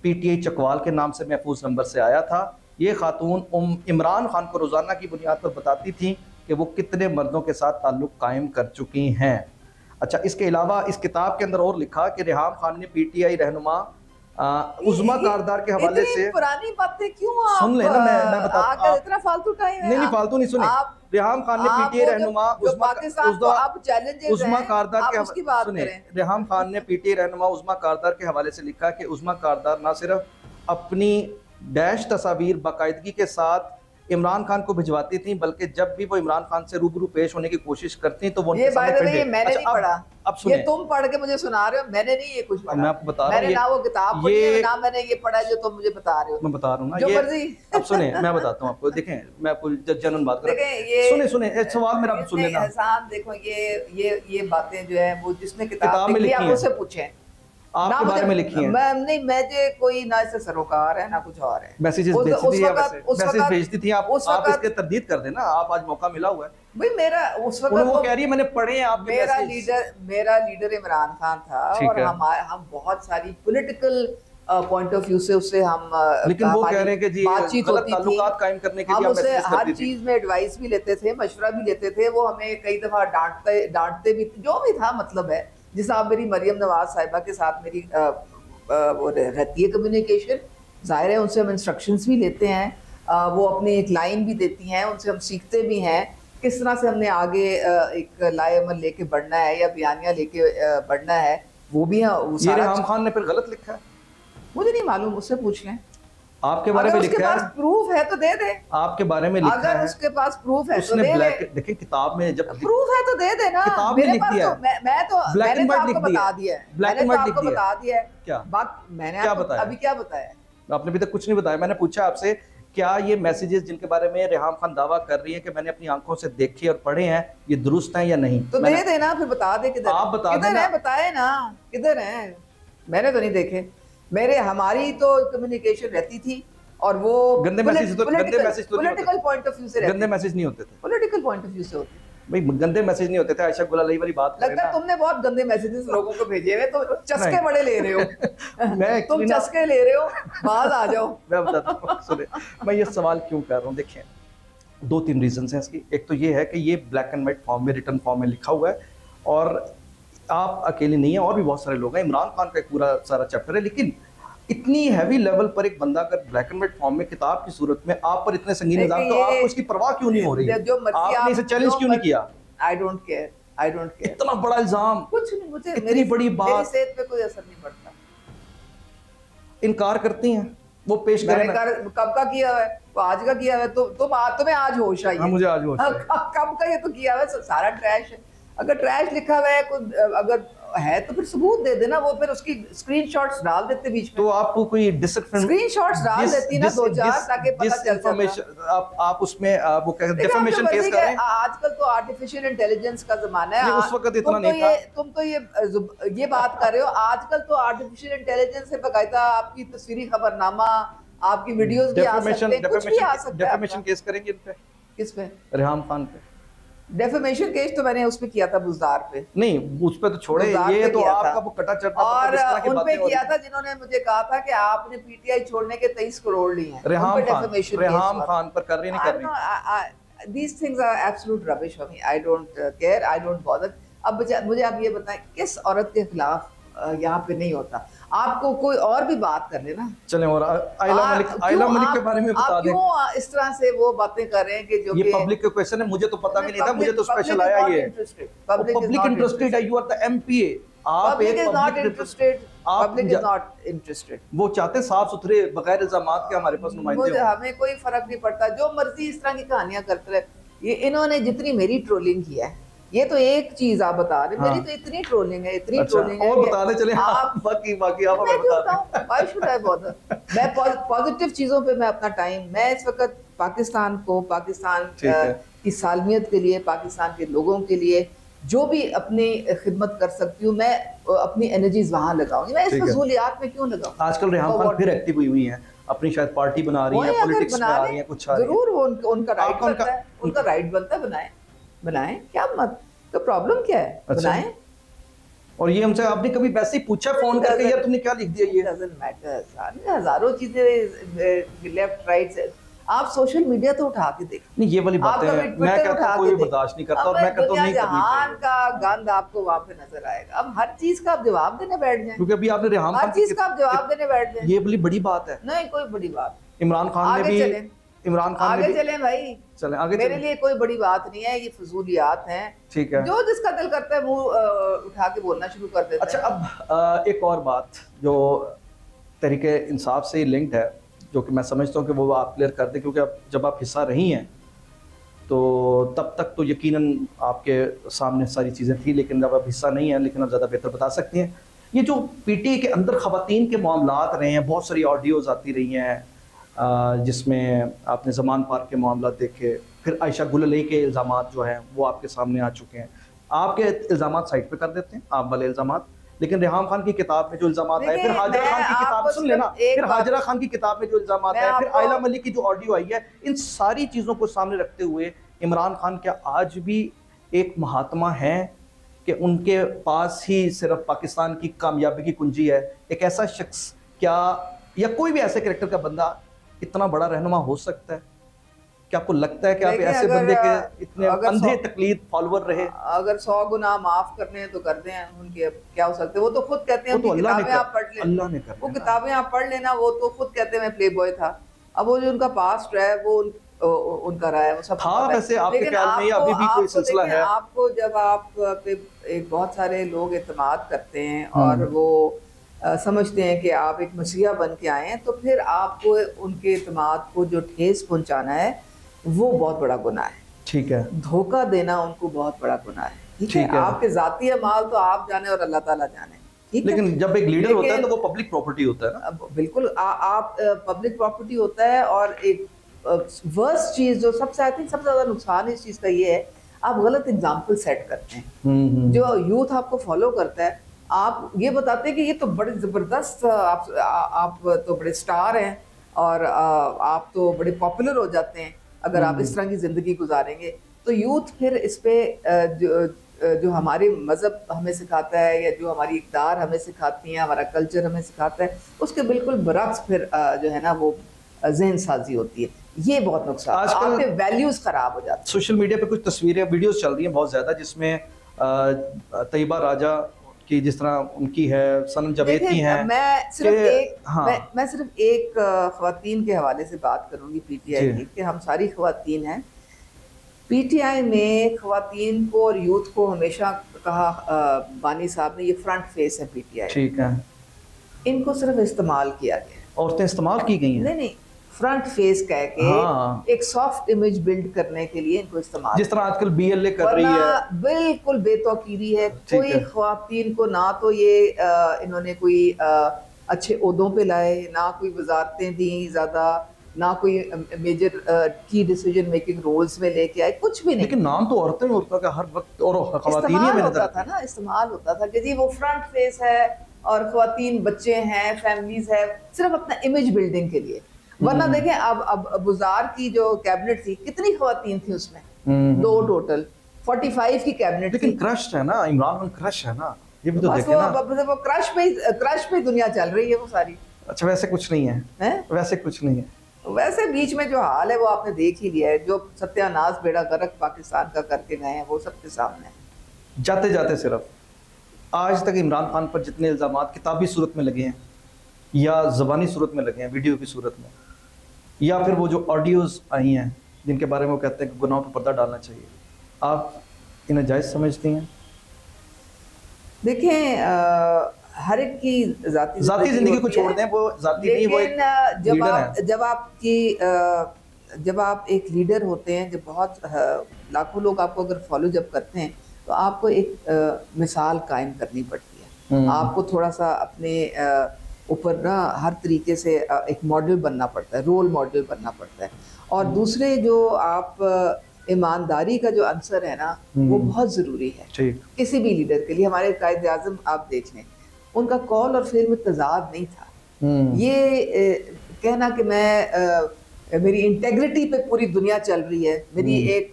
पीटीआई चकवाल के नाम से महफूज नंबर से आया था। ये खातून इमरान खान को रोज़ाना की बुनियाद पर बताती थी कि वो कितने मर्दों के साथ ताल्लुक कायम कर चुकी हैं। अच्छा, इसके अलावा इस किताब के अंदर और लिखा कि रेहाम खान ने पीटीआई रहनुमा उज़्मा कारदार के हवाले से पुरानी बातें क्यों आप सुन लेना, मैं बताता हूं। इतना फालतू टाइम है? नहीं फालतू नहीं, सुने। रेहाम खान ने पीटीआई रहनुमा उज़्मा कारदार के सुने, रेहाम खान ने पीटीआई रहनुमा उज़्मा कारदार के हवाले से लिखा कि उज़्मा कारदार न सिर्फ अपनी डैश तस्वीर बाकायदगी के साथ इमरान खान को भिजवाती थी, बल्कि जब भी वो इमरान खान से रूबरू पेश होने की कोशिश करती तो वो ये मैंने नहीं पढ़ा। अब सुने, ये तुम पढ़ के मुझे सुना रहे हो, मैंने नहीं ये कुछ पढ़ा। मैं आपको बता रहा हूं, मैंने ना वो किताब पढ़ी है, ना मैंने ये पढ़ा जो तुम मुझे बता रहे हो। मैं बता रहा हूँ ना, जो ये मर्जी। अब सुने, मैं बताता हूँ आपको। देखें, मैं आपको जनरल बात कर रहा हूं। सुने एक सवाल मेरा सुन लेना। एहसान, देखो ये बातें जो है वो जिसने किताब में लिखी है उससे पूछें, आपके बारे में लिखी है। मैं कोई ना इससे सरोकार है ना कुछ और है। मैसेजेस भेजती थी आप इसके तरदीद कर देना, आप आज मौका मिला हुआ है भाई। मेरा उस वक्त वो कह रही है मैंने पढ़े हैं आपके मेरा लीडर इमरान खान था, और हम बहुत सारी पॉलिटिकल पॉइंट ऑफ व्यू से उससे हम, लेकिन वो कह रहे हैं कि जी बातचीत होती थी, कायम करने के लिए हम उससे हर चीज में एडवाइस भी लेते थे, मशवरा भी लेते थे। वो हमें कई दफा डांटते भी, जो भी था मतलब है। जिस आप मेरी मरियम नवाज साहिबा के साथ मेरी वो रहती है कम्युनिकेशन, जाहिर है उनसे हम इंस्ट्रक्शंस भी लेते हैं, वो अपनी एक लाइन भी देती हैं, उनसे हम सीखते भी हैं किस तरह से हमने आगे एक लाए अमल लेके बढ़ना है या बयानिया लेके बढ़ना है। वो भी ये रेहाम खान ने फिर गलत लिखा है, मुझे नहीं मालूम, उससे पूछ लें। आपके बारे में लिखा है, प्रूफ है तो दे दे। आपके बारे में लिखा है, अगर उसके पास प्रूफ है तो दे दे। देखिए किताब में जब प्रूफ है तो दे देना। किताब में लिख दिया है, मैंने तो आपको बता दिया है, ब्लैक एंड व्हाइट लिख दिया बता दिया है। क्या बात मैंने क्या बताया? अभी क्या बताया? आपने अभी तक कुछ नहीं बताया। मैंने पूछा आपसे क्या ये मैसेजेस जिनके बारे में रेहाम खान दावा कर रही है कि मैंने अपनी आंखों से देखे और पढ़े हैं, ये दुरुस्त हैं या नहीं? तो दे देना, फिर बता दे किधर। आप बता देना, बताए ना किधर हैं। मैंने तो नहीं देखे। हमारी तो कम्युनिकेशन रहती थी, और वो गंदे मैसेज तो पॉलिटिकल पॉइंट ऑफ व्यू से, गंदे मैसेज नहीं होते थे, पॉलिटिकल पॉइंट ऑफ व्यू से होते भाई, गंदे मैसेज नहीं होते थे। आयशा गुलाली वाली बात लगता है तुमने बहुत गंदे मैसेजेस लोगों को भेजे हुए, तो चस्के बड़े ले रहे हो। तुम चस्के ले रहे हो, बाहर आ जाओ। मैं बताता हूँ, सुने, मैं ये सवाल क्यों कर रहा हूँ। देखिए, 2-3 रीजंस हैं इसकी। एक तो ये है कि ये ब्लैक एंड व्हाइट फॉर्म में, रिटर्न फॉर्म में लिखा हुआ है, और आप अकेले नहीं है, और भी बहुत सारे लोग हैं। इमरान खान का एक पूरा सारा चैप्टर है, लेकिन इतनी हैवी लेवल पर एक बंदा अगर ब्लैक एंड व्हाइट फॉर्म में किताब की सूरत में आप पर इतने संगीन इल्जाम, तो आपको उसकी परवाह क्यों नहीं हो रही है? आपने इसे चैलेंज क्यों नहीं किया? I don't care. इतना बड़ा इल्जाम, कुछ नहीं, मुझे इतनी बड़ी बात, मेरी सेहत पे कोई असर नहीं पड़ता। इनकार करती हैं वो, पेश करें। कब का किया है? तो आज का किया है, तो तुम्हें आज होश आई है? मुझे आज होश आई। कब का ये तो किया है? सारा ट्रैश है। अगर ट्रैश लिखा हुआ है, अगर है तो फिर सबूत दे देना, वो फिर उसकी स्क्रीनशॉट्स डाल देते बीच में। तो आपको कोई स्क्रीनशॉट्स डाल देती ना 2-4, ताकि पता चल जाता। आप उसमें वो कहते हैं डिफेमेशन केस कर रहे हैं। आजकल तो आर्टिफिशियल इंटेलिजेंस का जमाना है। उस वक्त इतना नहीं था। तुम तो ये बात कर रहे हो। आजकल तो आर्टिफिशियल इंटेलिजेंस से बकायदा आपकी तस्वीरी खबरनामा, आपकी वीडियोस भी आ सकते हैं, कुछ भी आ सकता है। डेफेमेशन केस करेंगे इन पे? किस पे? रेहाम खान पे। डेफेमेशन केस तो मैंने उस पे किया था, बुज़दार पे। नहीं, उस पे तो छोड़े, ये तो आपका वो कटा चढ़ता, और उन पे किया था जिन्होंने मुझे कहा था कि आपने पीटीआई छोड़ने के 23 करोड़ लिए हैं। रेहाम खान पर कर रही नहीं कर रही। These things are absolute rubbish for me. I don't care. I don't bother. अब मुझे आप ये बताएं, किस औरत के खिलाफ यहाँ पे नहीं होता? आपको कोई और भी बात कर लेना। चलें, और आइला मलिक के बारे में बता दें। क्यों इस तरह से वो बातें कर रहे हैं कि जो ये पब्लिक का क्वेश्चन है, मुझे तो पता भी नहीं था, मुझे तो स्पेशल आया ये। पब्लिक इंटरेस्टेड है, यू आर द एमपीए। आप public is not interested, public is not interested. वो चाहते साफ सुथरे बगैर इल्जामात के हमारे पास नुमाइंदे हो। हमें कोई फर्क नहीं पड़ता, जो मर्जी इस तरह की कहानियां करते रहे। ये इन्होंने जितनी मेरी ट्रोलिंग किया है, ये तो एक चीज आप बता रहे, मेरी तो इतनी ट्रोलिंग है, इतनी ट्रोलिंग है। और बताने चले आप, बाकी आप हमें बता दें। Why should I bother? मैं पॉजिटिव चीजों पे मैं अपना टाइम, मैं इस वक्त पाकिस्तान को, पाकिस्तान की सालमियत के लिए, पाकिस्तान के लोगों के लिए जो भी अपनी खिदमत कर सकती हूँ, मैं अपनी एनर्जीज वहां लगाऊंगी। मैं इस फजूलियात में क्यों लगाऊं? आजकल रेहाम खान फिर एक्टिव हुई हैं, अपनी शायद पार्टी बना रही हैं, पॉलिटिक्स में आ रही हैं, कुछ जरूर उनका राइट बनता है, उनका राइट बनता है। बनाएं, क्या मत, तो प्रॉब्लम क्या है? बनाएं। और ये हमसे आपने कभी वैसे ही पूछा फोन करके, यार तुमने क्या लिख दिया? ये डजंट मैटर। हजारों चीजें लेफ्ट राइट से, आप सोशल मीडिया तो उठा के देखो। नहीं, ये वाली बातें मैं कहता हूं कोई बर्दाश्त नहीं करता, और मैं कहता हूं नहीं करनी चाहिए। का गंद आपको वहां पे नजर आएगा। अब हर चीज का आप जवाब देने बैठ जाएं, क्योंकि अभी आपने रेहाम हर चीज का आप जवाब देने बैठ जाएं, ये बड़ी बात है। नहीं, कोई बड़ी बात। इमरान खान ने भी, आगे चलें भाई, चलें आगे। मेरे लिए कोई बड़ी बात नहीं है, ये फजूलियात हैं। ठीक है, जो जिसका दिल करता है वो उठा के बोलना शुरू कर देता है। अच्छा, अब एक और बात जो तहरीके इंसाफ से लिंक्ड है, जो कि मैं समझता हूँ कि वो आप क्लियर कर दें, क्योंकि अब जब आप हिस्सा रही हैं तो तब तक तो यकीनन आपके सामने सारी चीज़ें थी, लेकिन जब आप हिस्सा नहीं है, लेकिन आप ज़्यादा बेहतर बता सकती हैं। ये जो पीटीआई के अंदर ख़वातीन के मामलात रहे हैं, बहुत सारी ऑडियोज़ आती रही हैं जिसमें आपने ज़मान पार्क के मामला देखे, फिर आयशा गुलाली के इल्ज़ामात जो हैं वो आपके सामने आ चुके हैं। आपके इल्ज़ामात साइड पे कर देते हैं, आप वाले इल्ज़ामात, लेकिन रेहाम खान की किताब में जो इल्ज़ामात आए, फिर हाजरा खान की किताब, सुन लेना, फिर हाजरा खान की किताब में जो इल्ज़ामात आए, फिर आइला मलिक की जो ऑडियो आई है, इन सारी चीज़ों को सामने रखते हुए इमरान खान क्या आज भी एक महात्मा है कि उनके पास ही सिर्फ पाकिस्तान की कामयाबी की कुंजी है? एक ऐसा शख्स क्या, या कोई भी ऐसे कैरेक्टर का बंदा इतना बड़ा रहनुमा हो सकता है? क्या आपको लगता है कि आप ऐसे बंदे के इतने अंधे तकलीद फॉलोअर रहे? अगर 100 गुनाह माफ करने हैं तो कर दें, उनके क्या हो सकते हैं? वो तो खुद कहते हैं, किताबें आप पढ़ लें, अल्लाह ने कर, वो किताबें आप पढ़ लेना, वो तो खुद कहते हैं मैं प्ले बॉय था। अब वो जो उनका पास्ट है वो उनका रहा है, वो सब था। वैसे आपके ख्याल में अभी भी कोई सिलसिला है? आपको जब आप पे एक बहुत सारे लोग एतमाद करते हैं और वो समझते हैं कि आप एक मसीहा बन के आए हैं, तो फिर आपको उनके एतमाद को जो ठेस पहुंचाना है वो बहुत बड़ा गुनाह है। ठीक है, धोखा देना उनको बहुत बड़ा गुनाह है। ठीक है, आपके जाती अमाल तो आप जाने और अल्लाह ताला जाने। ठीक है, लेकिन जब एक लीडर होता है तो वो पब्लिक प्रॉपर्टी होता है ना? बिल्कुल, आप पब्लिक प्रॉपर्टी होता है। और एक वर्स्ट चीज जो सबसे, आई थिंक सबसे ज्यादा नुकसान इस चीज का ये है, आप गलत एग्जाम्पल सेट करते हैं। जो यूथ आपको फॉलो करता है आप ये बताते कि ये तो बड़े ज़बरदस्त, आप तो बड़े स्टार हैं और आप तो बड़े पॉपुलर हो जाते हैं अगर आप इस तरह की ज़िंदगी गुजारेंगे। तो यूथ फिर इस पे जो हमारे मज़हब हमें सिखाता है या जो हमारी इक़दार हमें सिखाती हैं, हमारा कल्चर हमें सिखाता है, उसके बिल्कुल बरक्स फिर जो है ना वो ज़हन साजी होती है। ये बहुत नुकसान, आजकल आपके वैल्यूज़ ख़राब हो जाते हैं। सोशल मीडिया पे कुछ तस्वीरें वीडियोस चल रही हैं बहुत ज़्यादा, जिसमें तैयबा राजा की जिस तरह उनकी है, सनम जावेद की हैं, मैं सिर्फ एक हाँ मैं सिर्फ एक ख़वातीन के हवाले से बात करूंगी पीटीआई की, कि हम सारी ख़वातीन हैं। पीटीआई में ख़वातीन को और यूथ को हमेशा कहा बानी साहब ने, ये फ्रंट फेस है पीटीआई, ठीक है, इनको सिर्फ इस्तेमाल किया गया। औरतें इस्तेमाल की गई हैं, नहीं, फ्रंट फेस कह के हाँ। एक सॉफ्ट इमेज बिल्ड करने के लिए इनको इस्तेमाल, जिस तरह आजकल बीएलए कर रही है, बिल्कुल बेतौकीरी है। कोई ख्वातीन को ना तो ये इन्होंने कोई अच्छे ओहदों पे लाए, ना कोई वजारतें दी ज्यादा, ना कोई मेजर की डिसीजन मेकिंग रोल्स में लेके आए, कुछ भी नहीं। लेकिन नाम तो औरतें औरतों का हर वक्त और ख्वातीन इस्तेमाल होता था ना, इस्तेमाल होता था कि जी वो फ्रंट फेस है और ख्वातीन बच्चे हैं, फैमिलीज है, सिर्फ अपना इमेज बिल्डिंग के लिए। वरना देखें अब बुजार की जो कैबिनेट थी, कितनी ख्वातीन थी उसमें, 2 टोटल 45 की कैबिनेट। लेकिन क्रश है ना, इमरान खान क्रश है ना, ये भी तो देखें ना, वो क्रश पे दुनिया चल रही है वो सारी। अच्छा वैसे कुछ नहीं है, वैसे कुछ नहीं है, वैसे बीच में जो हाल है वो आपने देख ही लिया है, जो सत्यानाश बेड़ा गर्क पाकिस्तान का करके गए हैं वो सबके सामने है। जाते जाते सिर्फ आज तक इमरान खान पर जितने इल्ज़ामात किताबी सूरत में लगे हैं या ज़बानी सूरत में लगे हैं, वीडियो की सूरत में, या फिर वो जो ऑडियोज़ आई हैं जिनके बारे में वो कहते हैं कि गुनाहों पर पर्दा डालना चाहिए, आप इन्हें जायज़ समझती हैं? देखें हर एक की जाती ज़िंदगी को छोड़ दें, वो जाती नहीं, वो एक जब आप एक लीडर होते हैं, जब बहुत लाखों लोग आपको अगर फॉलो जब करते हैं, तो आपको एक मिसाल कायम करनी पड़ती है। आपको थोड़ा सा अपने ऊपर ना हर तरीके से एक मॉडल बनना पड़ता है, रोल मॉडल बनना पड़ता है। और दूसरे जो आप ईमानदारी का जो अंसर है ना, वो बहुत ज़रूरी है किसी भी लीडर के लिए। हमारे कायद आज़म आप देख लें, उनका कॉल और फेल में तजाद नहीं था। ये कहना कि मेरी इंटेग्रिटी पे पूरी दुनिया चल रही है, मेरी एक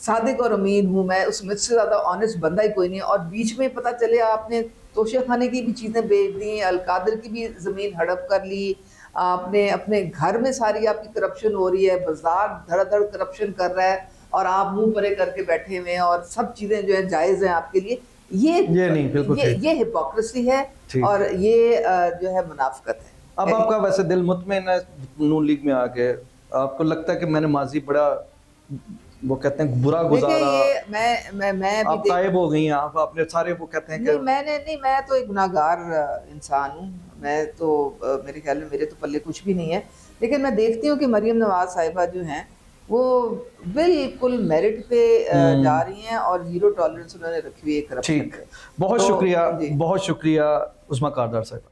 सादिक और अमीन हूँ मैं, उस मुझसे ज़्यादा ऑनेस्ट बंदा ही कोई नहीं है, और बीच में पता चले आपने तोशे खाने की भी चीज़ें बेच दी, अलकादर की भी ज़मीन हड़प कर ली, आपने अपने घर में सारी आपकी करप्शन हो रही है, बाजार धड़ाधड़ करप्शन कर रहा है और आप मुंह परे करके बैठे हुए हैं और सब चीज़ें जो है जायज़ हैं आपके लिए। ये नहीं, बिल्कुल ये हिपोक्रेसी है और ये जो है मुनाफिकत है। अब आपका वैसे दिल मुतमईन है नून लीग में आके, आपको लगता है कि मैंने माजी बड़ा वो कहते हैं बुरा गुजारा, मैं आप तायब हो गई हैं, आप अपने सारे वो कहते हैं कि मैं तो एक गुनाहगार इंसान हूँ, मैं तो मेरे ख्याल में मेरे तो पल्ले कुछ भी नहीं है। लेकिन मैं देखती हूँ कि मरियम नवाज साहिबा जो हैं वो बिल्कुल मेरिट पे जा रही हैं और जीरो टॉलरेंस उन्होंने रखी हुई है करप्शन पे। बहुत शुक्रिया उस्मा कारदार साहिबा।